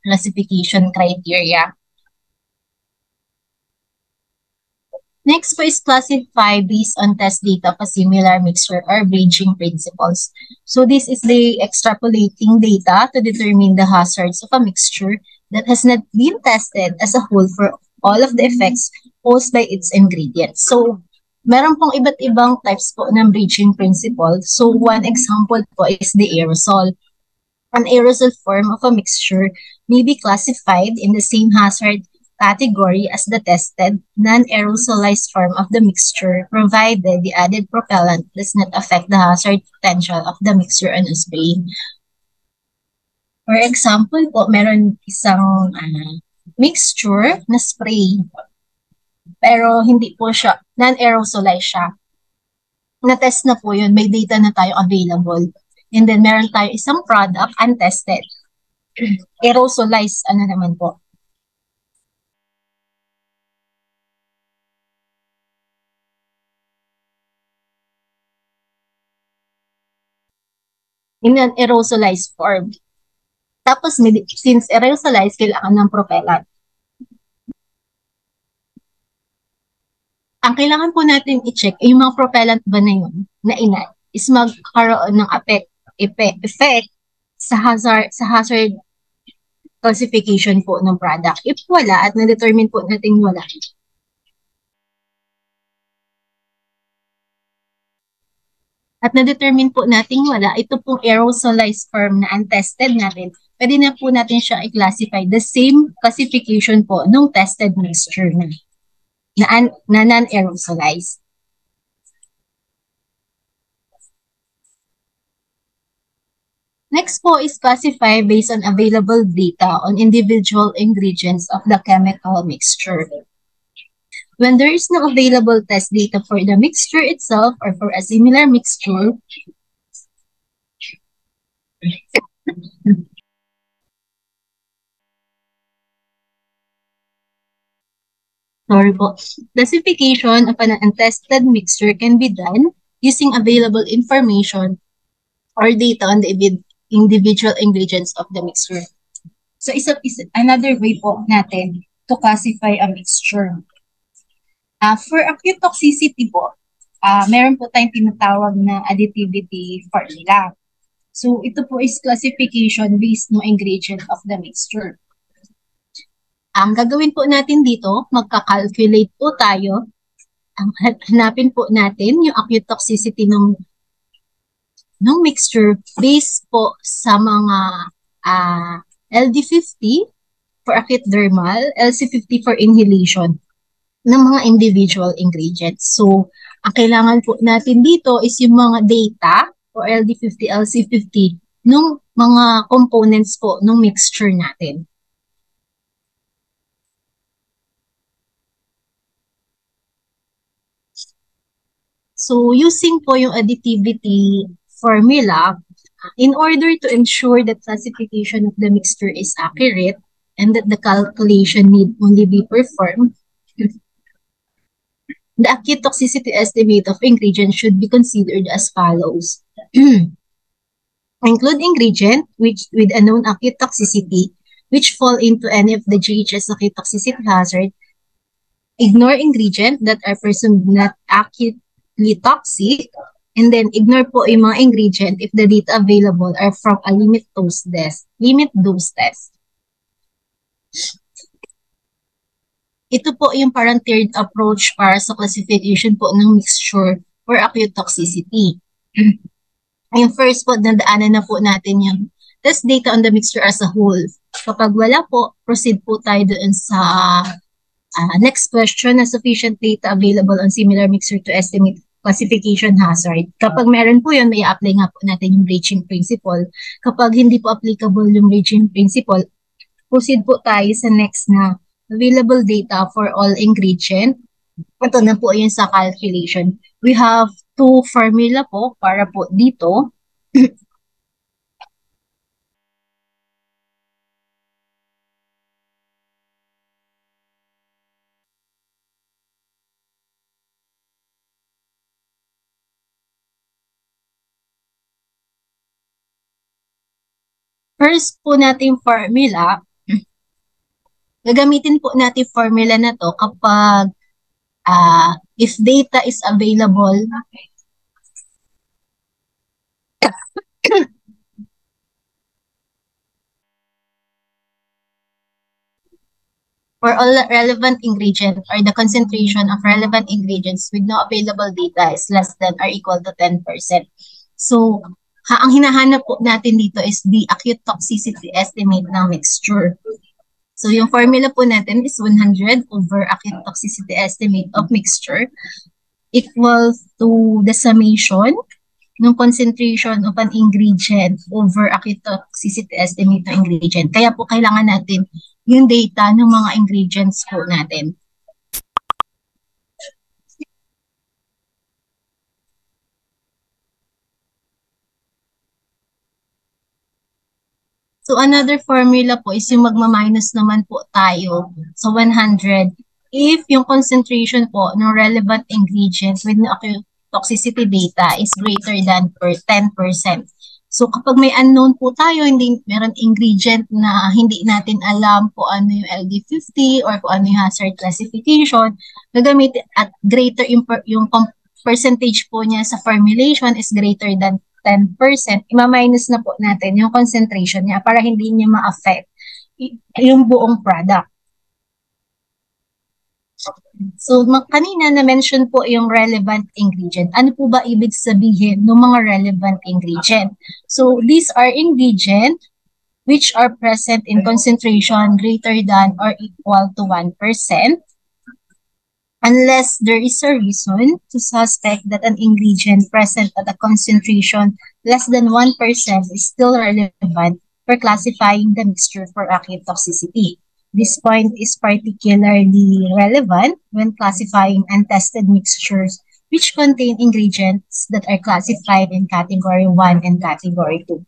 classification criteria. Next po is classify based on test data of a similar mixture or bridging principles. So this is the extrapolating data to determine the hazards of a mixture that has not been tested as a whole for all of the effects posed by its ingredients. So meron pong iba't ibang types po ng bridging principle. So one example po is the aerosol. An aerosol form of a mixture may be classified in the same hazard category as the tested non-aerosolized form of the mixture, provided the added propellant does not affect the hazard potential of the mixture on spraying. For example po, meron isang mixture na spray, pero hindi po siya, non-aerosolized siya. Na-test na po yun, may data na tayo available. And then meron tayo isang product untested. Aerosolized, ano naman po. In an aerosolized form. Tapos, since aerosolized, kailangan ng propellant. Ang kailangan po natin i-check, yung mga propellant ba na yun, na is magkaroon ng effect sa hazard classification po ng product. If wala, at na-determine po natin wala, ito pong aerosolized form na untested natin, pwede na po natin siya i-classify the same classification po nung tested mixture na non-aerosolized. Next po is classify based on available data on individual ingredients of the chemical mixture. When there is no available test data for the mixture itself or for a similar mixture, classification of an untested mixture can be done using available information or data on the individual ingredients of the mixture. So another way po natin to classify a mixture. For acute toxicity po, meron po tayong tinatawag na additivity formula. So ito po is classification based no ingredient of the mixture. Ang gagawin po natin dito, magka-calculate po tayo. Hanapin po natin yung acute toxicity ng mixture based po sa mga LD50 for acute dermal, LC50 for inhalation ng mga individual ingredients. So, ang kailangan po natin dito is yung mga data or LD50, LC50 ng mga components po ng mixture natin. So, using po yung additivity formula, in order to ensure that classification of the mixture is accurate and that the calculation need only be performed The acute toxicity estimate of ingredients should be considered as follows. Include ingredient which with a known acute toxicity which fall into any of the GHS acute toxicity hazard. Ignore ingredient that are presumed not acutely toxic, and then ignore po yung mga ingredient if the data available are from a limit dose test. Ito po yung parang tiered approach para sa classification po ng mixture or acute toxicity. Yung first po, nadaanan na po natin yung test data on the mixture as a whole. Kapag wala po, proceed po tayo doon sa next question na sufficient data available on similar mixture to estimate classification hazard. Kapag meron po yun, may apply nga po natin yung Raching principle. Kapag hindi po applicable yung Raching principle, proceed po tayo sa next na available data for all ingredient. Ito na po yun sa calculation. We have two formula po para po dito. First po natin formula, gagamitin po natin formula na to kapag if data is available for all relevant ingredients or the concentration of relevant ingredients with no available data is less than or equal to 10%. So, ang hinahanap po natin dito is the acute toxicity estimate ng mixture. So, yung formula po natin is 100 over acute toxicity estimate of mixture equals to the summation ng concentration of an ingredient over acute toxicity estimate ng ingredient. Kaya po kailangan natin yung data ng mga ingredients po natin. So, another formula po is yung magma-minus naman po tayo sa 100 if yung concentration po ng relevant ingredient with no acute toxicity data is greater than 10%. So, kapag may unknown po tayo, hindi meron ingredient na hindi natin alam kung ano yung LD50 or kung ano yung hazard classification, gagamitin at greater yung percentage po niya sa formulation is greater than 10%, ima-minus na po natin yung concentration niya para hindi niya ma-affect yung buong product. So, kanina na-mention po yung relevant ingredient. Ano po ba ibig sabihin ng mga relevant ingredient? So, these are ingredient which are present in concentration greater than or equal to 1%. Unless there is a reason to suspect that an ingredient present at a concentration less than 1% is still relevant for classifying the mixture for acute toxicity. This point is particularly relevant when classifying untested mixtures which contain ingredients that are classified in category 1 and category 2.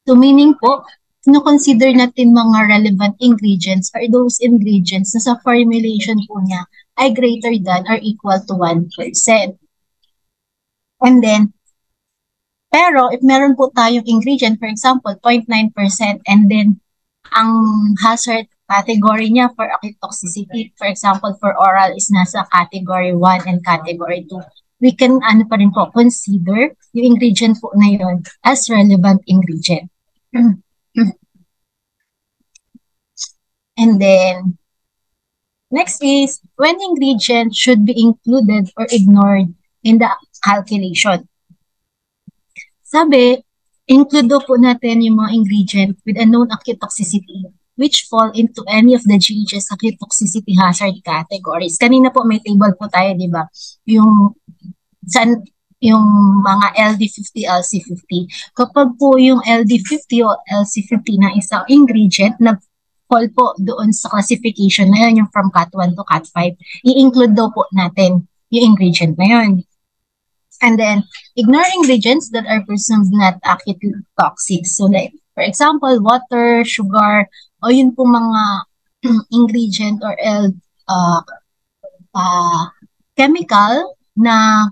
So meaning po, consider natin mga relevant ingredients or those ingredients na sa formulation po niya ay greater than or equal to 1%. And then, pero if meron po tayong ingredient, for example, 0.9%, and then ang hazard category niya for acute toxicity, for example, for oral is nasa category 1 and category 2, we can pa rin po consider yung ingredient po na yun as relevant ingredient. And then, next is, when ingredient should be included or ignored in the calculation. Sabi, include po natin yung mga ingredient with a known acute toxicity which fall into any of the GHS acute toxicity hazard categories. Kanina po may table po tayo, di ba? Yung mga LD50, LC50. Kapag po yung LD50 o LC50 na isang ingredient, nag-fall po doon sa classification na yun, yung from Cat 1 to Cat 5, i-include daw po natin yung ingredient na yun. And then, ignore ingredients that are presumed not acutely toxic. So, like, for example, water, sugar, o yun po mga ingredient or uh, chemical na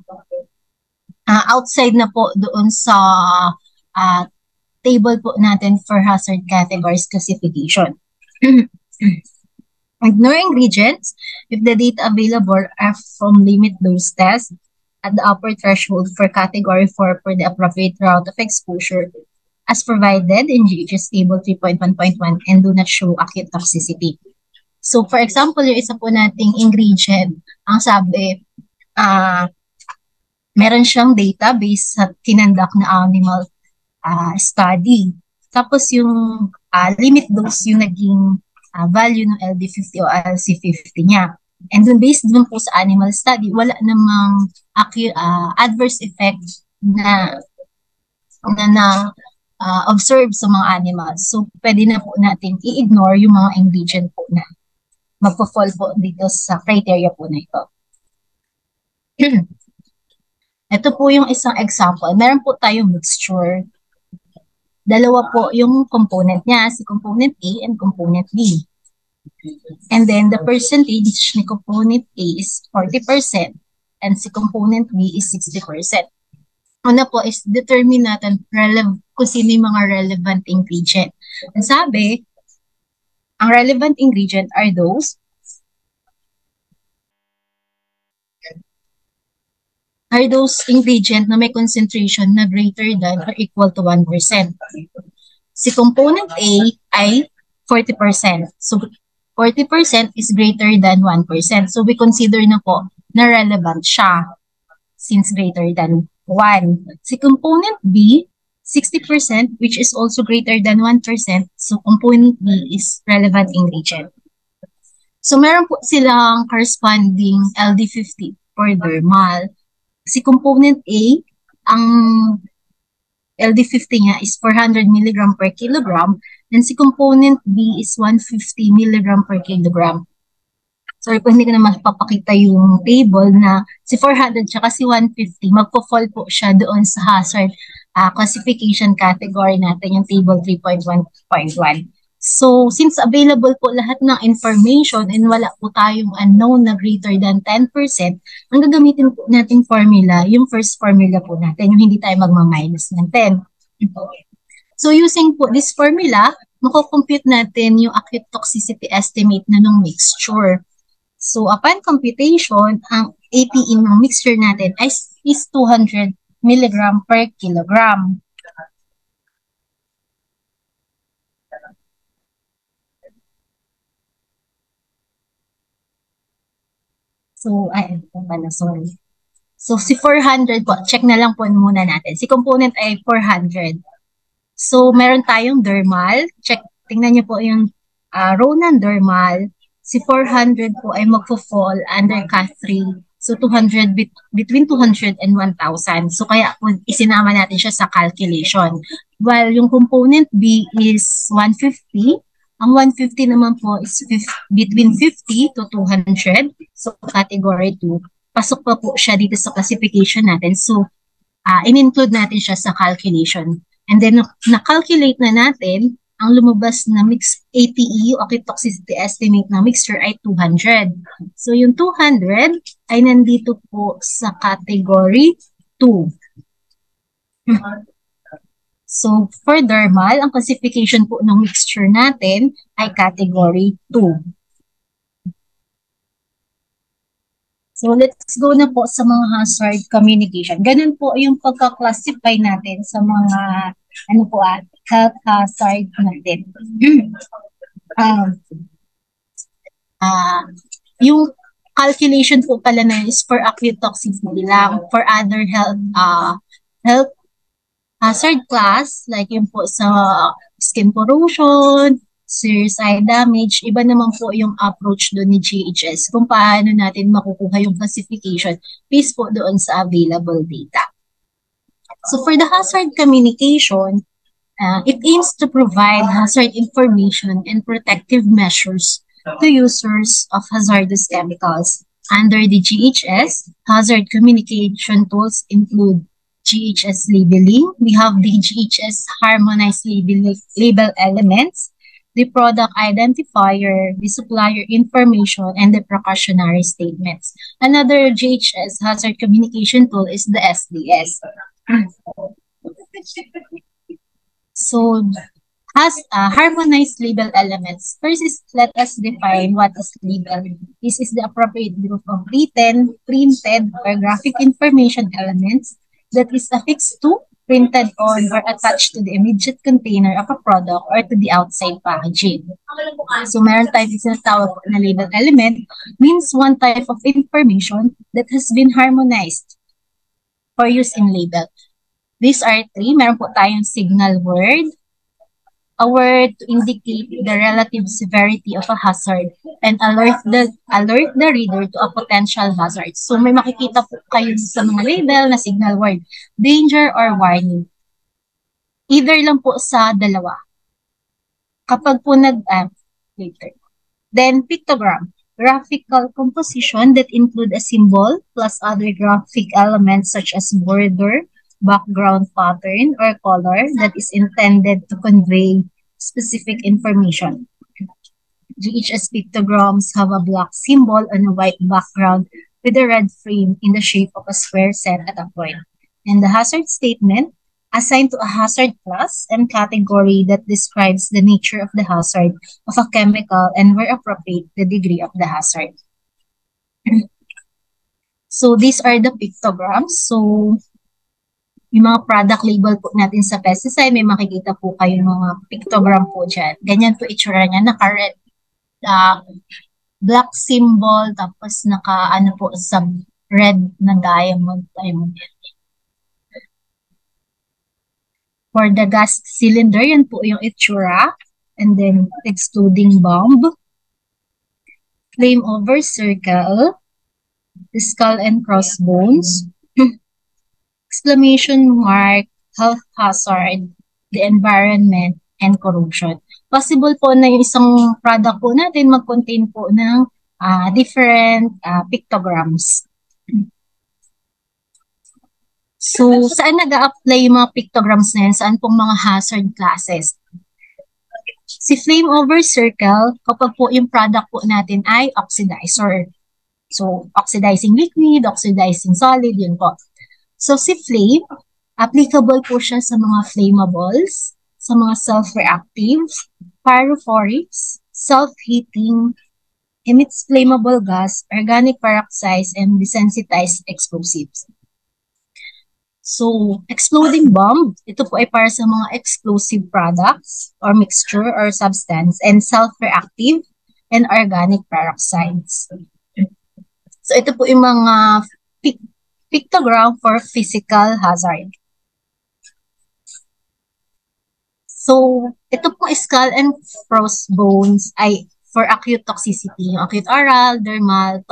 outside na po doon sa uh, table po natin for hazard categories classification. Ignore ingredients if the data available are from limit dose test at the upper threshold for category 4 for the appropriate route of exposure as provided in GHS table 3.1.1 and do not show acute toxicity. So for example, yung isa po nating ingredient, ang sabi, meron siyang data based sa kinandak na animal study. Tapos yung limit dose yung naging value ng LD50 o LC50 niya. And then based dun po sa animal study, wala namang adverse effect na observe sa mga animals. So pwede na po natin i-ignore yung mga ingredient po na magpo-fall po dito sa criteria po na ito. Ito po yung isang example. Meron po tayong mixture. Dalawa po yung component niya, si component A and component B. And then the percentage ni component A is 40% and si component B is 60%. Una po is determine natin kung sino yung mga relevant ingredient. Ang sabi, ang relevant ingredient are those ingredient na may concentration na greater than or equal to 1%. Si component A ay 40%. So 40% is greater than 1%. So we consider na po na relevant siya since greater than 1. Si component B, 60%, which is also greater than 1%. So component B is relevant ingredient. So meron po silang corresponding LD50 for dermal. Si component A, ang LD50 niya is 400 mg per kilogram, and si component B is 150 mg per kilogram. Sorry po, hindi ko na mapapakita yung table na si 400 tsaka si 150, magpo-fall po siya doon sa hazard classification category natin, yung table 3.1.1. So, since available po lahat ng information and wala po tayong unknown na greater than 10%, ang gagamitin po nating formula, yung first formula po natin, yung hindi tayo magma-minus ng 10. So, using po this formula, mako-compute natin yung acute toxicity estimate na ng mixture. So, upon computation, ang APE ng mixture natin is 200 mg per kilogram. So, sorry. So, si 400 po, check na lang po muna natin. Si component ay 400. So, meron tayong dermal. Check, tingnan niyo po yung row ng dermal. Si 400 po ay magpo-fall under Cat 3. So, 200, between 200 and 1,000. So, kaya po isinama natin siya sa calculation. While yung component B is 150, ang 150 naman po is between 50 to 200. So, category 2. Pasok pa po siya dito sa classification natin. So, in-include natin siya sa calculation. And then, na-calculate na natin, ang lumabas na mix ATE o acute toxicity estimate na mixture ay 200. So, yung 200 ay nandito po sa category 2. So, for dermal, ang classification po ng mixture natin ay category 2. So, let's go na po sa mga hazard communication. Ganun po yung pagka-classify natin sa mga health hazard natin. Yung calculation po pala na is for acute toxicity lang. For other health hazard class, like yung po sa skin corrosion, serious eye damage, iba naman po yung approach doon ni GHS kung paano natin makukuha yung classification based po doon sa available data. So for the hazard communication, it aims to provide hazard information and protective measures to users of hazardous chemicals. Under the GHS, hazard communication tools include GHS labeling. We have the GHS harmonized label elements. the product identifier, the supplier information, and the precautionary statements. Another GHS hazard communication tool is the SDS. So, has harmonized label elements. First is let us define what is label. This is the appropriate group of written, printed, or graphic information elements that is affixed to, printed on, or attached to the immediate container of a product or to the outside packaging. So meron tayo tinatawag na label element means one type of information that has been harmonized for use in label. These are three. Meron po tayong signal word, a word to indicate the relative severity of a hazard and alert the reader to a potential hazard. So may makikita po kayo sa mga label na signal word, danger or warning. Either lang po sa dalawa. Kapag po later. Then pictogram, graphical composition that include a symbol plus other graphic elements such as border, background pattern, or color that is intended to convey specific information. GHS pictograms have a black symbol on a white background with a red frame in the shape of a square set at a point. And the hazard statement assigned to a hazard class and category that describes the nature of the hazard of a chemical and where appropriate the degree of the hazard. So these are the pictograms. So yung mga product label po natin sa pesticide, may makikita po kayo mga pictogram po dyan. Ganyan po itsura niya, naka-red, black symbol, tapos naka-ano po sa red na diamond. For the gas cylinder, yan po yung itsura. And then, excluding bomb. Flame over circle. The skull and crossbones. Exclamation mark, health hazard, the environment, and corrosion. Possible po na yung isang product po natin mag-contain po ng different pictograms. So, saan nag-a-apply yung mga pictograms na yan? Saan pong mga hazard classes? Si flame over circle, kapag po yung product po natin ay oxidizer. So, oxidizing liquid, oxidizing solid, yun po. So, si flame, applicable po siya sa mga flammables, sa mga self-reactive, pyrophorics, self-heating, emits flammable gas, organic peroxides, and desensitized explosives. So, exploding bomb, ito po ay para sa mga explosive products or mixture or substance and self-reactive and organic peroxides. So, ito po yung mga pictogram for physical hazard. So, ito pong skull and crossbones ay for acute toxicity, yung acute oral, dermal,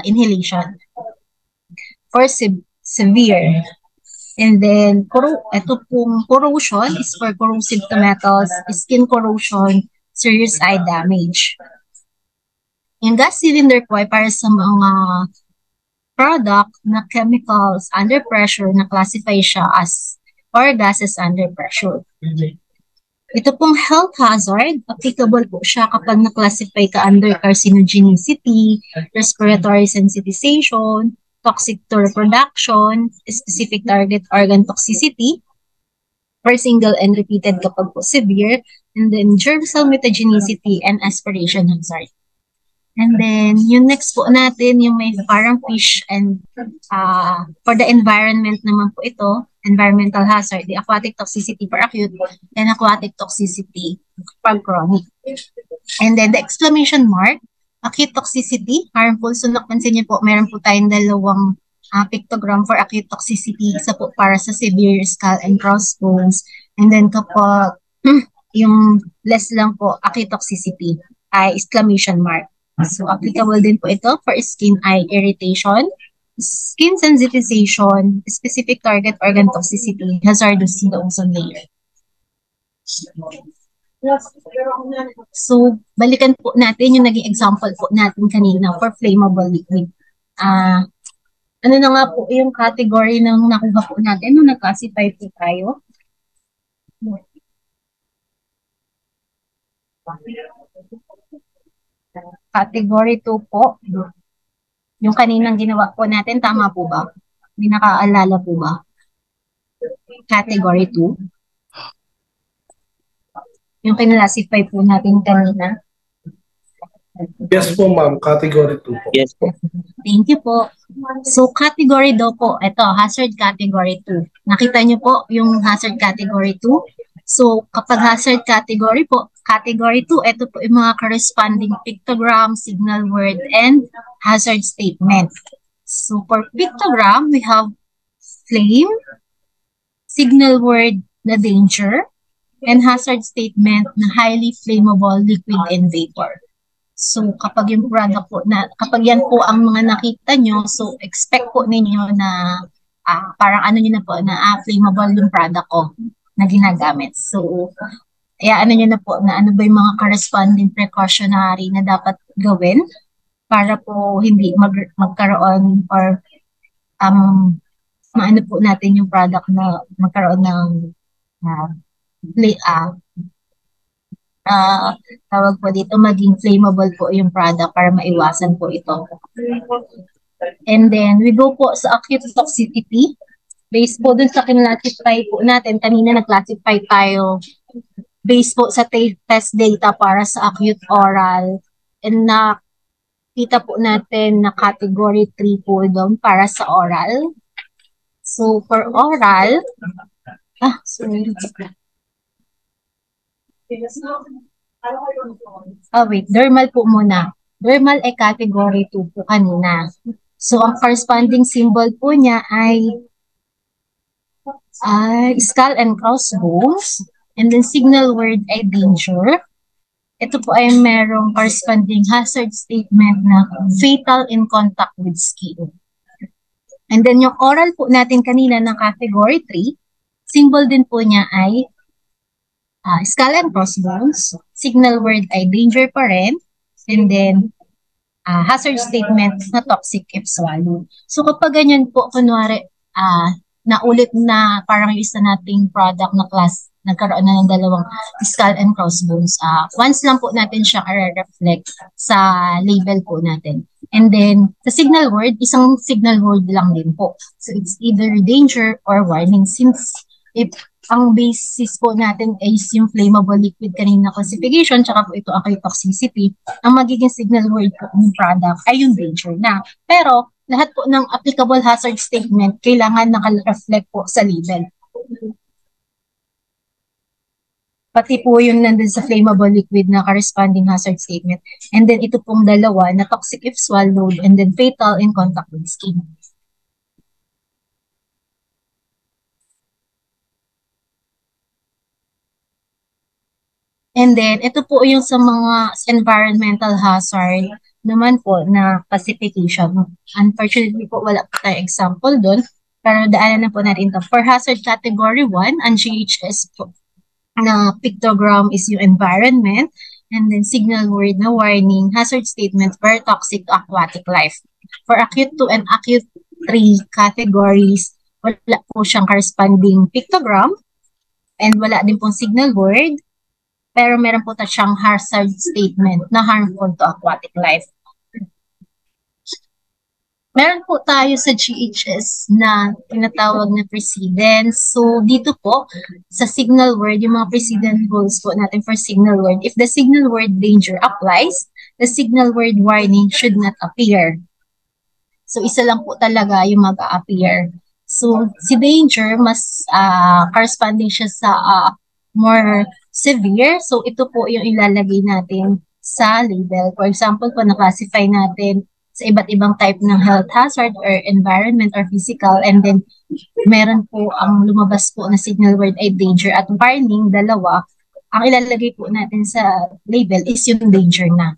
inhalation. For severe. And then, ito pong corrosion is for corrosive to metals, skin corrosion, serious eye damage. Yung gas cylinder po ay para sa mga product na chemicals under pressure na classify siya as or gases under pressure. Ito pong health hazard, applicable po siya kapag na-classify ka under carcinogenicity, respiratory sensitization, toxic to reproduction, specific target organ toxicity, for single and repeated kapag po severe, and then germ cell mutagenicity and aspiration hazard. And then, yung next po natin, yung may parang fish and for the environment naman po ito, environmental hazard, the aquatic toxicity for acute and aquatic toxicity for chronic. And then the exclamation mark, acute toxicity, harmful. So napansin niyo po, meron po tayong dalawang pictogram for acute toxicity. Isa po para sa severe skull and crossbones. And then kapag yung less lang po, acute toxicity, ay exclamation mark. So, applicable din po ito for skin eye irritation, skin sensitization, specific target organ toxicity, hazardous in the ozone layer. So, balikan po natin yung naging example po natin kanina for flammable liquid. Ano na nga po yung category ng nakuha po natin nung nag-classify po tayo? Category 2 po. Yung kaninang ginawa po natin, tama po ba? May nakaalala po ba? Category 2. Yung kinlasify po natin kanina. Yes po, ma'am. Category 2 po. Yes po. Thank you po. So, category daw po, ito, hazard category 2. Nakita niyo po yung hazard category 2. So, kapag hazard category po, category 2, ito po yung mga corresponding pictogram, signal word, and hazard statement. So, for pictogram, we have flame, signal word na danger, and hazard statement na highly flammable liquid and vapor. So, kapag yung product po na, kapag yan po ang mga nakita nyo, so expect po ninyo na parang ano nyo na po na flammable yung product ko na ginagamit. So, ano nyo na po na ano ba yung mga corresponding precautionary na dapat gawin para po hindi magkaroon or maano po natin yung product na magkaroon ng tawag po dito, maging flammable po yung product para maiwasan po ito. And then, we go po sa acute toxicity. Based po dun sa kinlassify po natin, kanina nag-classify tayo based po sa test data para sa acute oral. And nakita po natin na category 3 po doon para sa oral. So, for oral, sorry. Wait, dermal po muna. Dermal ay category 2 po kanina. So, ang corresponding symbol po niya ay skull and crossbones. And then, signal word ay danger. Ito po ay merong corresponding hazard statement na fatal in contact with skin. And then, yung oral po natin kanina ng category 3, symbol din po niya ay skull and crossbones, signal word ay danger pa rin, and then hazard statement na toxic if swallowed. So kapag ganyan po, kunwari, naulit na parang yung isa nating product na class, nagkaroon na ng dalawang skull and crossbones, once lang po natin siya reflect sa label po natin. And then, sa signal word, isang signal word lang din po. So it's either danger or warning, since if ang basis po natin is yung flammable liquid kanina classification, tsaka po ito acute toxicity, ang magiging signal word po ng product ay yung danger na. Pero, lahat po ng applicable hazard statement, kailangan naka-reflect po sa label. Pati po yung nandun sa flammable liquid na corresponding hazard statement. And then, ito pong dalawa na toxic if swallowed and then fatal in contact with skin. And then, ito po yung sa mga environmental hazard naman po na classification. Unfortunately po, wala po tayong example doon. Pero daanan na po natin ito. For hazard category 1, ang GHS po na pictogram is yung environment. And then signal word na warning, hazard statement, very toxic to aquatic life. For acute 2 and acute 3 categories, wala po siyang corresponding pictogram. And wala din pong signal word. Pero meron po siyang hazard statement na harmful to aquatic life. Meron po tayo sa GHS na tinatawag na precedence. So, dito po, sa signal word, yung mga precedent rules po natin for signal word. If the signal word danger applies, the signal word warning should not appear. So, isa lang po talaga yung mag-a-appear. So, si danger, mas corresponding siya sa more severe. So, ito po yung ilalagay natin sa label. For example, kung na-classify natin sa iba't ibang type ng health hazard or environment or physical, and then meron po ang lumabas po na signal word ay danger at warning, dalawa, ang ilalagay po natin sa label is yung danger na.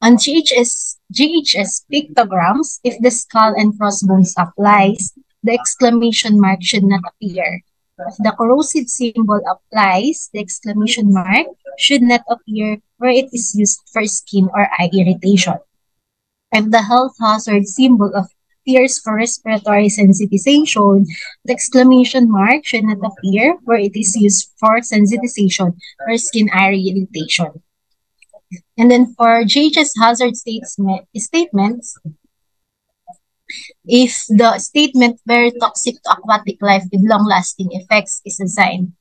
On GHS pictograms, if the skull and crossbones applies, the exclamation mark should not appear. If the corrosive symbol applies, the exclamation mark should not appear where it is used for skin or eye irritation. If the health hazard symbol of appears for respiratory sensitization, the exclamation mark should not appear where it is used for sensitization or skin area irritation. And then for GHS hazard statements, if the statement very toxic to aquatic life with long-lasting effects is assigned,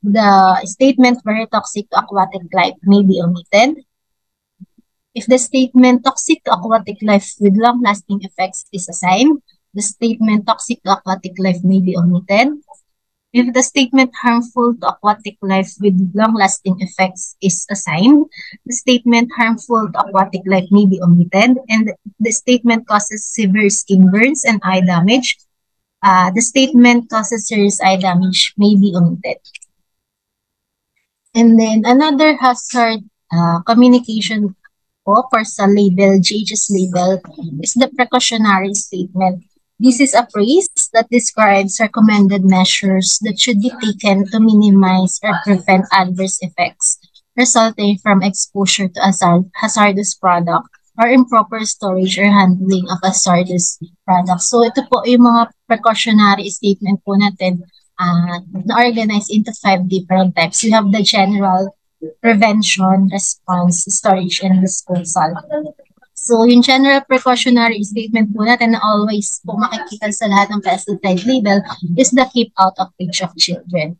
the statement very toxic to aquatic life may be omitted. If the statement toxic to aquatic life with long-lasting effects is assigned, the statement toxic to aquatic life may be omitted. If the statement harmful to aquatic life with long-lasting effects is assigned, the statement harmful to aquatic life may be omitted, and the statement causes severe skin burns and eye damage. The statement causes serious eye damage may be omitted. And then another hazard communication po for sa label, GHS label, is the precautionary statement. This is a phrase that describes recommended measures that should be taken to minimize or prevent adverse effects resulting from exposure to hazardous product or improper storage or handling of hazardous products. So ito po yung mga precautionary statement po natin na-organize into 5 different types. You have the general, prevention, response, storage, and disposal. So, yung general precautionary statement po natin na always po makikita sa lahat ng pesticide label is the keep out of reach of children.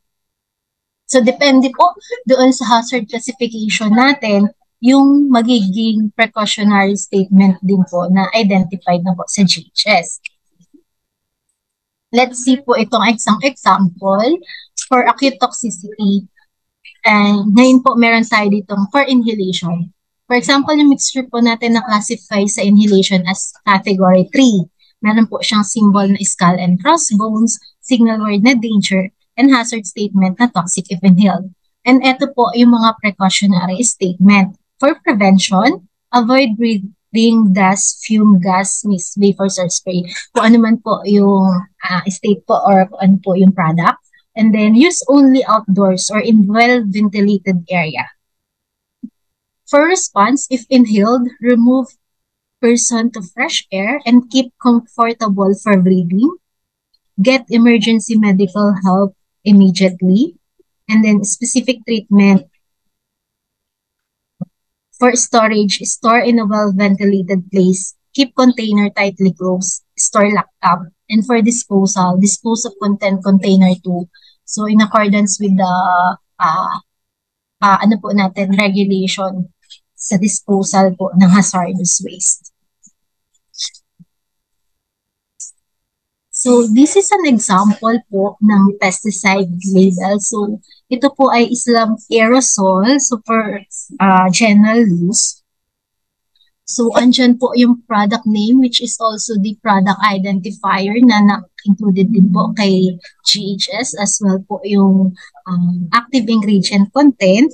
So, depende po doon sa hazard classification natin, yung magiging precautionary statement din po na identified na po sa GHS. Let's see po itong example for acute toxicity. And ngayon po meron tayo ditong for inhalation. For example, yung mixture po natin na classify sa inhalation as category 3. Meron po siyang symbol na skull and crossbones, signal word na danger, and hazard statement na toxic if inhaled. And ito po yung mga precautionary statement. For prevention, avoid breathing dust, fume gas, mist, vapors, or spray. Kung ano man po yung state po or kung ano po yung product. And then use only outdoors or in well-ventilated area. For response, if inhaled, remove person to fresh air and keep comfortable for breathing. Get emergency medical help immediately. And then specific treatment. For storage, store in a well-ventilated place. Keep container tightly closed. Store locked up. And for disposal, dispose of container 2. So in accordance with the ano po natin, regulation sa disposal po ng hazardous waste. So this is an example po ng pesticide label. So ito po ay isang aerosol, so for general use. So andyan po yung product name, which is also the product identifier na included din po kay GHS, as well po yung active ingredient content.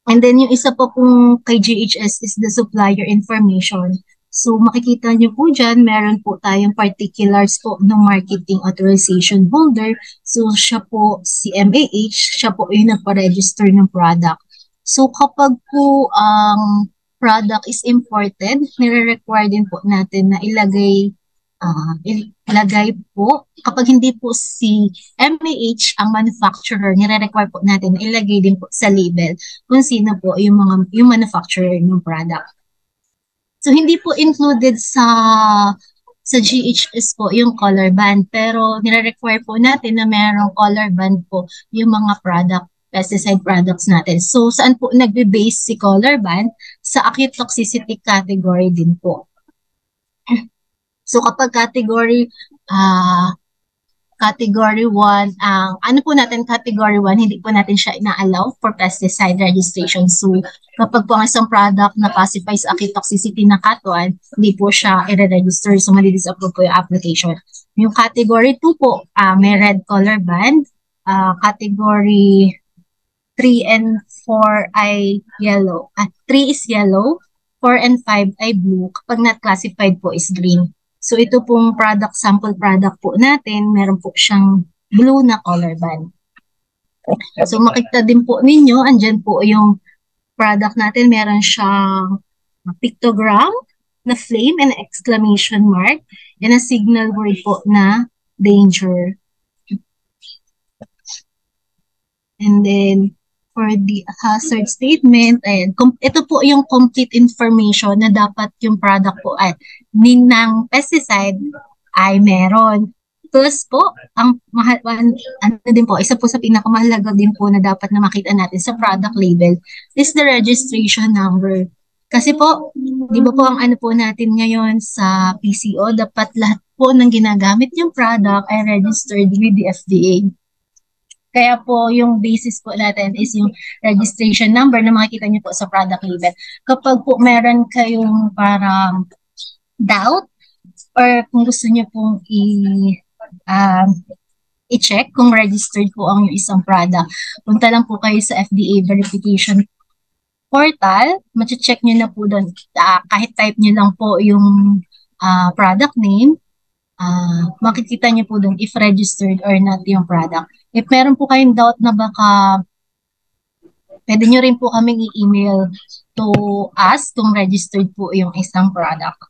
And then yung isa po pong kay GHS is the supplier information. So makikita nyo po dyan, meron po tayong particulars po ng marketing authorization holder. So siya po si MAH, siya po yung nagpa-register ng product. So kapag po ang product is imported, nire-require din po natin na ilagay po, kapag hindi po si MAH ang manufacturer, nire-require po natin na ilagay din po sa label kung sino po yung manufacturer ng product. So hindi po included sa GHS po yung color band, pero nire-require po natin na mayroong color band po yung mga pesticide products natin. So saan po nagbe-base si color band? Sa acute toxicity category din po. So kapag category 1, ano po natin category 1, hindi po natin siya ina-allow for pesticide registration. So kapag po ang isang product na classify sa acute toxicity na Cat 1, hindi po siya i-register. So mali-disapprove po yung application. Yung category 2 po, may red color band. Category 3 and 4 ay yellow. 3 is yellow, 4 and 5 ay blue. Kapag not classified po is green. So ito pong sample product po natin, meron po siyang blue na color band. So makita din po ninyo, andyan po yung product natin, meron siyang pictogram, na flame and exclamation mark, and a signal word po na danger. And then, for the hazard statement, ayan, ito po yung complete information na dapat yung product po ay ng pesticide ay meron. Plus po, ang ano din po, isa po sa pinakamahalaga din po na dapat na makita natin sa product label is the registration number. Kasi po, di ba po ang ano po natin ngayon sa PCO, dapat lahat po ng ginagamit yung product ay registered with the FDA. Kaya po yung basis po natin is yung registration number na makikita niyo po sa product label. Kapag po meron kayong parang doubt or kung gusto niyo pong i-check kung registered po ang isang product, punta lang po kayo sa FDA verification portal, ma-check nyo na po doon. Kahit type nyo lang po yung product name, makikita nyo po doon if registered or not yung product. If meron po kayong doubt na baka pwede nyo rin po kaming i-email to us kung registered po yung isang product.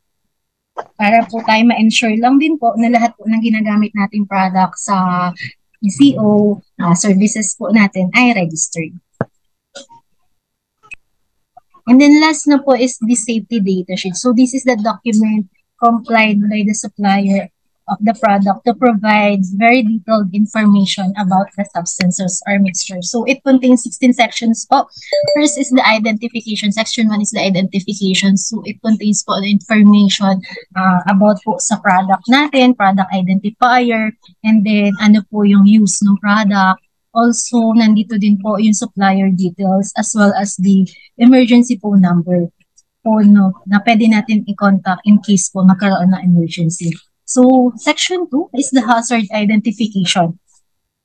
Para po tayo ma-ensure lang din po na lahat po ng ginagamit nating product sa PCO, services po natin ay registered. And then last na po is the safety data sheet. So this is the document complied by the supplier of the product to provide very detailed information about the substances or mixture. So it contains 16 sections po. First is the identification. Section 1 is the identification. So it contains po the information about po sa product natin, product identifier, and then ano po yung use ng product. Also, nandito din po yung supplier details as well as the emergency phone number po na pwede natin i-contact in case po magkaroon ng emergency. So, section 2 is the hazard identification.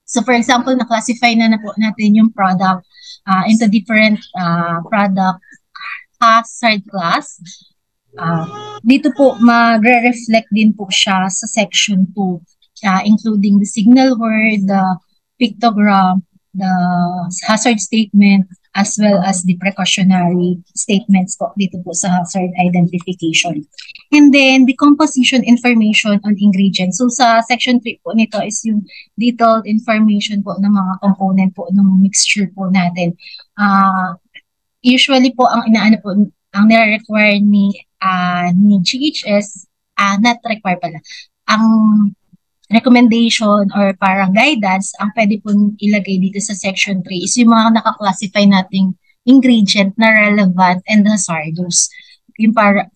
So, for example, na-classify na po natin yung product into different product hazard class. Dito po, magre-reflect din po siya sa section 2, including the signal word, the pictogram, the hazard statement, as well as the precautionary statements po dito po sa hazard identification. And then, the composition information on ingredients. So, sa section 3 po nito is yung detailed information po ng mga component po ng mixture po natin. Usually po, ang inaano po, ang nire-require ni GHS, not require pala, ang recommendation or parang guidance, ang pwede pong ilagay dito sa section 3 is yung mga naka-classify nating ingredient na relevant and hazardous. Yung para,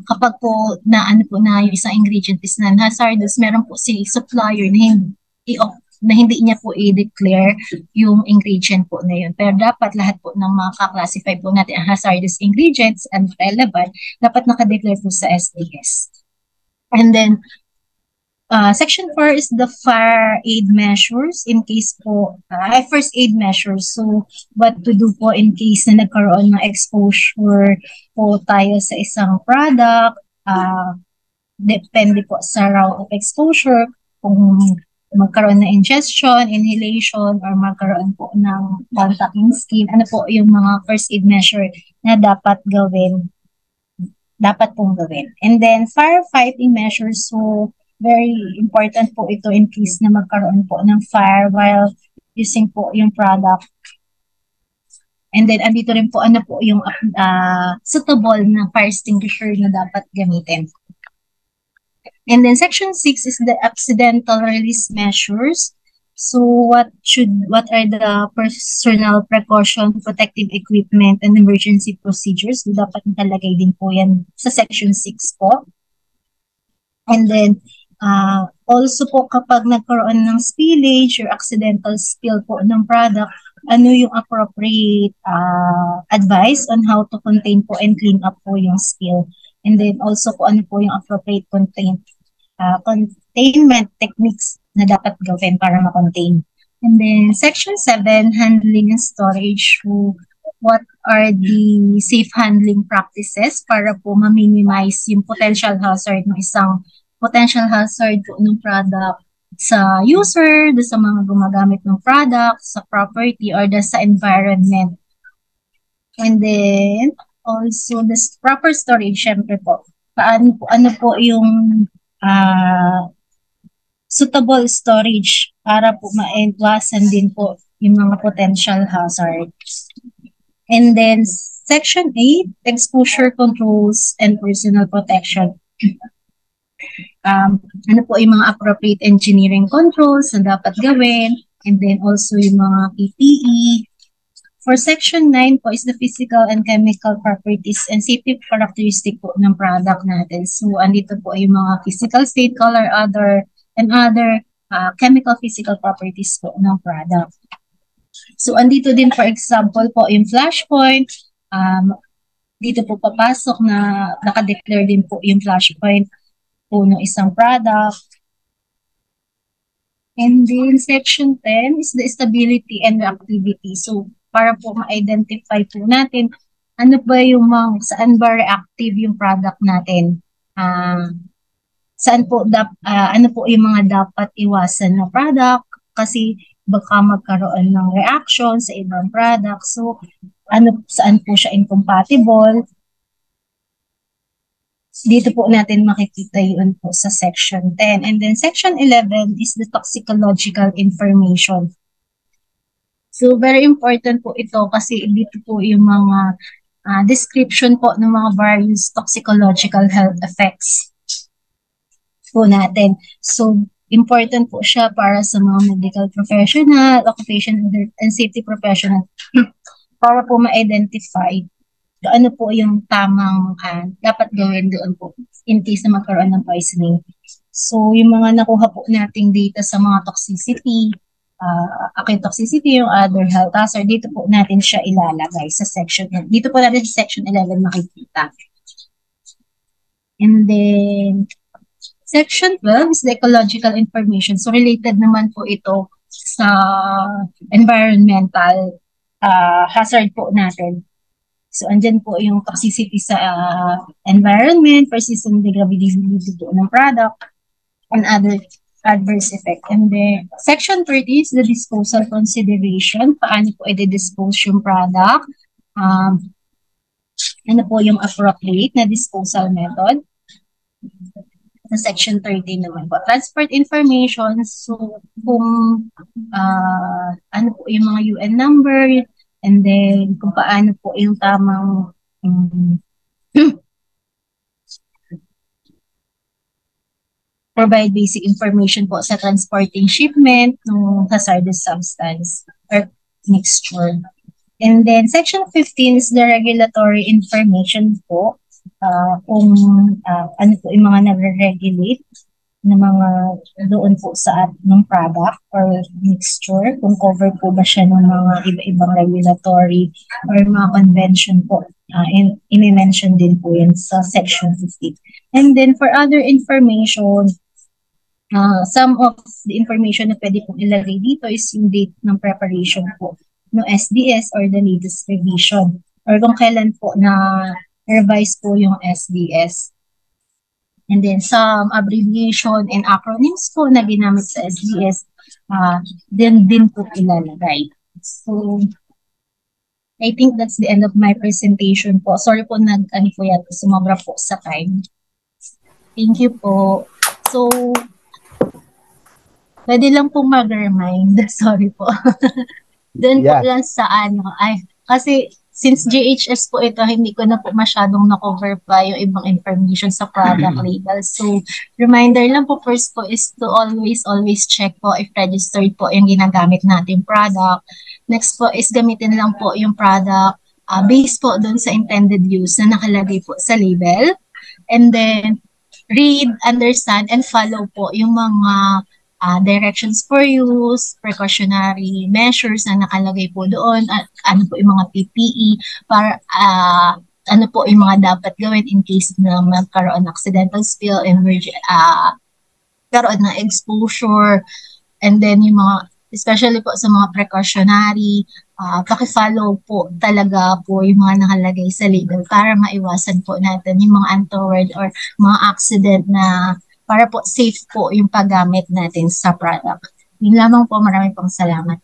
kapag po na ano po na yung isang ingredient is non-hazardous, meron po si supplier na hindi niya po i-declare yung ingredient po na yun. Pero dapat lahat po ng mga ka-classify po natin ang hazardous ingredients and relevant, dapat naka-declare po sa SDS. And then, section 4 is the fire aid measures in case po, first aid measures. So, what to do po in case na nagkaroon ng exposure po tayo sa isang product. Depende po sa route of exposure, kung magkaroon ng ingestion, inhalation, or magkaroon po ng contacting skin. Ano po yung mga first aid measure na dapat pong gawin. And then, firefighting measures. So, very important po ito in case na magkaroon po ng fire while using po yung product. And then, andito rin po ano po yung suitable na fire extinguisher na dapat gamitin. And then, section 6 is the accidental release measures. So, what are the personal precaution, protective equipment, and emergency procedures? So, dapat nakalagay din po yan sa section 6 po. And then, also po kapag nagkaroon ng spillage or accidental spill po ng product, ano yung appropriate advice on how to contain po and clean up po yung spill. And then also po ano po yung appropriate containment techniques na dapat gawin para ma-contain. And then section 7, handling and storage. So, what are the safe handling practices para po ma-minimize yung potential hazard ng isang potential hazard po ng product sa user, sa mga gumagamit ng product, sa property, or sa environment. And then, also, the proper storage, syempre po. ano po yung suitable storage para po maiwasan din po yung mga potential hazards. And then Section 8, exposure controls and personal protection. Ano po yung mga appropriate engineering controls na dapat gawin, and then also yung mga PPE. For Section 9 po is the physical and chemical properties and safety characteristic po ng product natin. So, andito po yung mga physical state, color, other chemical physical properties po ng product. So, andito din for example po yung flashpoint. Dito po papasok na nakadeclare din po yung flashpoint po ng isang product. And then Section 10 is the stability and reactivity. So, para po ma-identify po natin ano ba yung saan ba reactive yung product natin. Saan po ano po yung mga dapat iwasan na product kasi baka magkaroon ng reaction sa ibang product. So, saan po siya incompatible. Dito po natin makikita yun po sa Section 10. And then Section 11 is the toxicological information. So, very important po ito kasi dito po yung mga description po ng mga various toxicological health effects po natin. So, important po siya para sa mga medical professional, occupational and safety professional para po ma-identify ano po yung tamang dapat gawin doon po in case na magkaroon ng poisoning. So, yung mga nakuha po nating data sa mga toxicity, toxicity, yung other health hazard, dito po natin siya ilalagay sa section. Dito po natin sa section 11 makikita. And then, Section 12 is the ecological information. So, related naman po ito sa environmental hazard po natin. So, andyan po yung toxicity sa environment, persistent degradability po ng product, and other adverse effect. And then, Section 30 is the disposal consideration. Paano po i-dispose yung product? Ano po yung appropriate na disposal method? Sa Section 30 naman po. Transport information. So, kung ano po yung mga UN number, and then kung paano po yung tamang provide basic information po sa transporting shipment ng hazardous substance or mixture. And then Section 15 is the regulatory information po. Kung ano po yung mga nagre-regulate na mga doon po sa ng product or mixture, kung cover po ba siya ng mga iba-ibang regulatory or mga convention po. I-mention din po yan sa Section 15. And then for other information, some of the information na pwede pong ilagay dito is yung date ng preparation po ng SDS or the latest revision or kung kailan po na revise po yung SDS. And then some abbreviation and acronyms po na ginamit sa SDS, din po ilalagay. So, I think that's the end of my presentation po. Sorry po po yan, sumabra po sa time. Thank you po. So, pwede lang po mag-remind. Sorry po. Doon po lang sa kasi since GHS po ito, hindi ko na po masyadong na-cover pa yung ibang information sa product label. So, reminder lang po first po is to always check po if registered po yung ginagamit natin product. Next po is gamitin lang po yung product based po doon sa intended use na nakalagay po sa label. And then, read, understand, and follow po yung mga directions for use, precautionary measures na nakalagay po doon, ano po yung mga PPE, para ano po yung mga dapat gawin in case na magkaroon ng accidental spill, karoon ng exposure, and then yung mga, especially po sa mga precautionary, paki-follow po talaga po yung mga nakalagay sa label para maiwasan po natin yung mga untoward or mga accident na para po safe po yung paggamit natin sa product. Yun lamang po, maraming pong salamat.